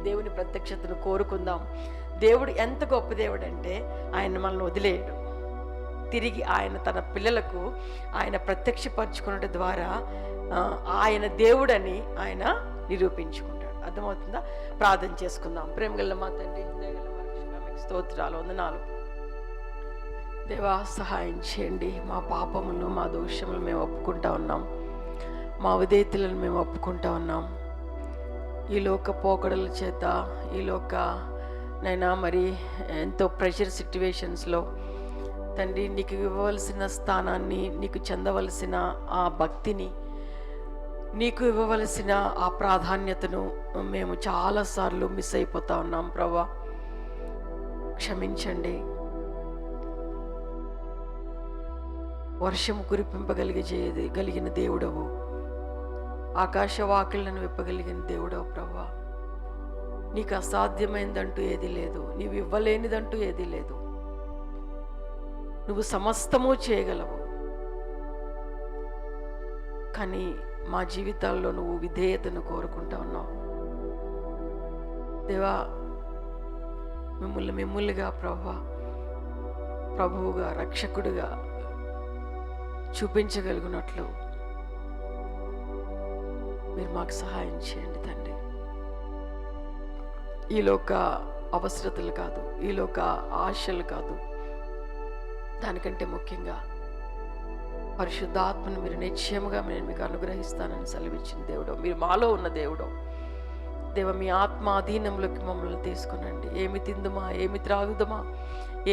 దేవుని ప్రత్యక్షతను కోరుకుందాం. దేవుడు ఎంత గొప్ప దేవుడు అంటే ఆయన మనల్ని వదిలేయడు. తిరిగి ఆయన తన పిల్లలకు ఆయన ప్రత్యక్షపరచుకున్న ద్వారా ఆయన దేవుడని ఆయన నిరూపించుకుంటాడు. అర్థమవుతుందా? ప్రార్థన చేసుకుందాం. ప్రేమగల మా తండ్రి, మీకు స్తోత్రాలు, వందనాలు. దేవా, సహాయం చేయండి. మా పాపములు, మా దోషములు మేము ఒప్పుకుంటా ఉన్నాం. మా విధేయతలను మేము ఒప్పుకుంటా ఉన్నాం. ఈ లోక పోకడల చేత, ఈ లోక నైనా మరి ఎంతో ప్రెషర్ సిట్యువేషన్స్లో తండ్రి, నీకు ఇవ్వవలసిన స్థానాన్ని, నీకు చెందవలసిన ఆ భక్తిని, నీకు ఇవ్వవలసిన ఆ ప్రాధాన్యతను మేము చాలాసార్లు మిస్ అయిపోతా ఉన్నాం. ప్రభువా, వర్షం కురిపింపగలిగిన దేవుడవు, ఆకాశవాకులను విప్పగలిగిన దేవుడవు. ప్రభువా, నీకు అసాధ్యమైనదంటూ ఏది లేదు, నీవు ఇవ్వలేనిదంటూ ఏది లేదు. నువ్వు సమస్తము చేయగలవు. కానీ మా జీవితాల్లో నువ్వు విధేయతను కోరుకుంటా ఉన్నావు. దేవా, మిమ్మల్నిగా ప్రభువుగా, రక్షకుడిగా చూపించగలిగినట్లు మీరు మాకు సహాయం చేయండి తండ్రి. ఈలోక అవసరతలు కాదు, ఈలోక ఆశలు కాదు, దానికంటే ముఖ్యంగా పరిశుద్ధాత్మను మీరు నిశ్చయముగా నేను మీకు అనుగ్రహిస్తానని సెలవిచ్చిన దేవుడు, మీరు మాలో ఉన్న దేవుడు. దేవ, మీ ఆత్మ అధీనంలోకి మమ్మల్ని తీసుకునండి. ఏమి తిందుమా, ఏమి త్రాగుదమా,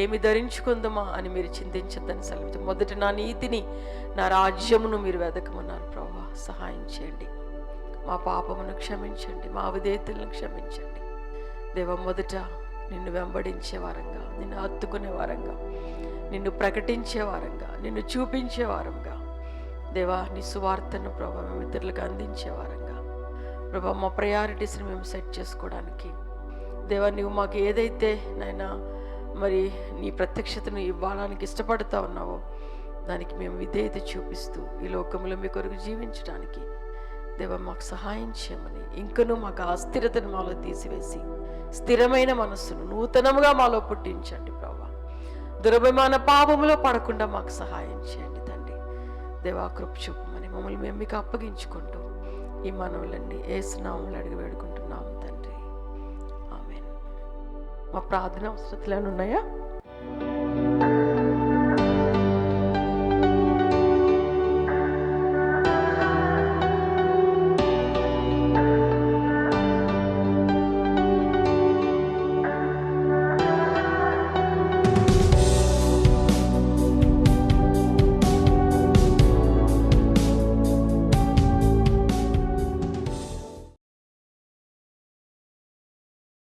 ఏమి ధరించుకుందామా అని మీరు చింతించద్దని సెలవిచ్చారు. మొదట నా నీతిని, నా రాజ్యమును మీరు వెదకమన్నారు. ప్రభువా, సహాయం చేయండి. మా పాపమును క్షమించండి, మా విధేయతలను క్షమించండి. దేవ, మొదట నిన్ను వెంబడించే వారంగా, నిన్ను హత్తుకునే వారంగా, నిన్ను ప్రకటించే వారంగా, నిన్ను చూపించే వారంగా, దేవా నీ సువార్తను ప్రభు మేము ఇతరులకు అందించే వారంగా ప్రభా మా ప్రయారిటీస్ని మేము సెట్ చేసుకోవడానికి దేవా నువ్వు మాకు ఏదైతే నాయనా మరి నీ ప్రత్యక్షతను ఇవ్వడానికి ఇష్టపడుతూ ఉన్నావో దానికి మేము విధేయత చూపిస్తూ ఈ లోకంలో మీ కొరకు జీవించడానికి దేవా మాకు సహాయం చేయమని, ఇంకనూ మాకు ఆ అస్థిరతను మాలో తీసివేసి స్థిరమైన మనస్సును నూతనముగా మాలో పుట్టించండి ప్రభా. దురభిమాన పాపములో పడకుండా మాకు సహాయం చేయండి తండ్రి. దేవా కృప చూపమని మమ్మల్ని మేము మీకు అప్పగించుకుంటూ ఈ మనవులన్నీ యేసు నామములో అడిగి వేడుకుంటున్నాము తండ్రి. ఆమేన్. మా ప్రార్థన అవసరతలు ఏమైనా ఉన్నాయా?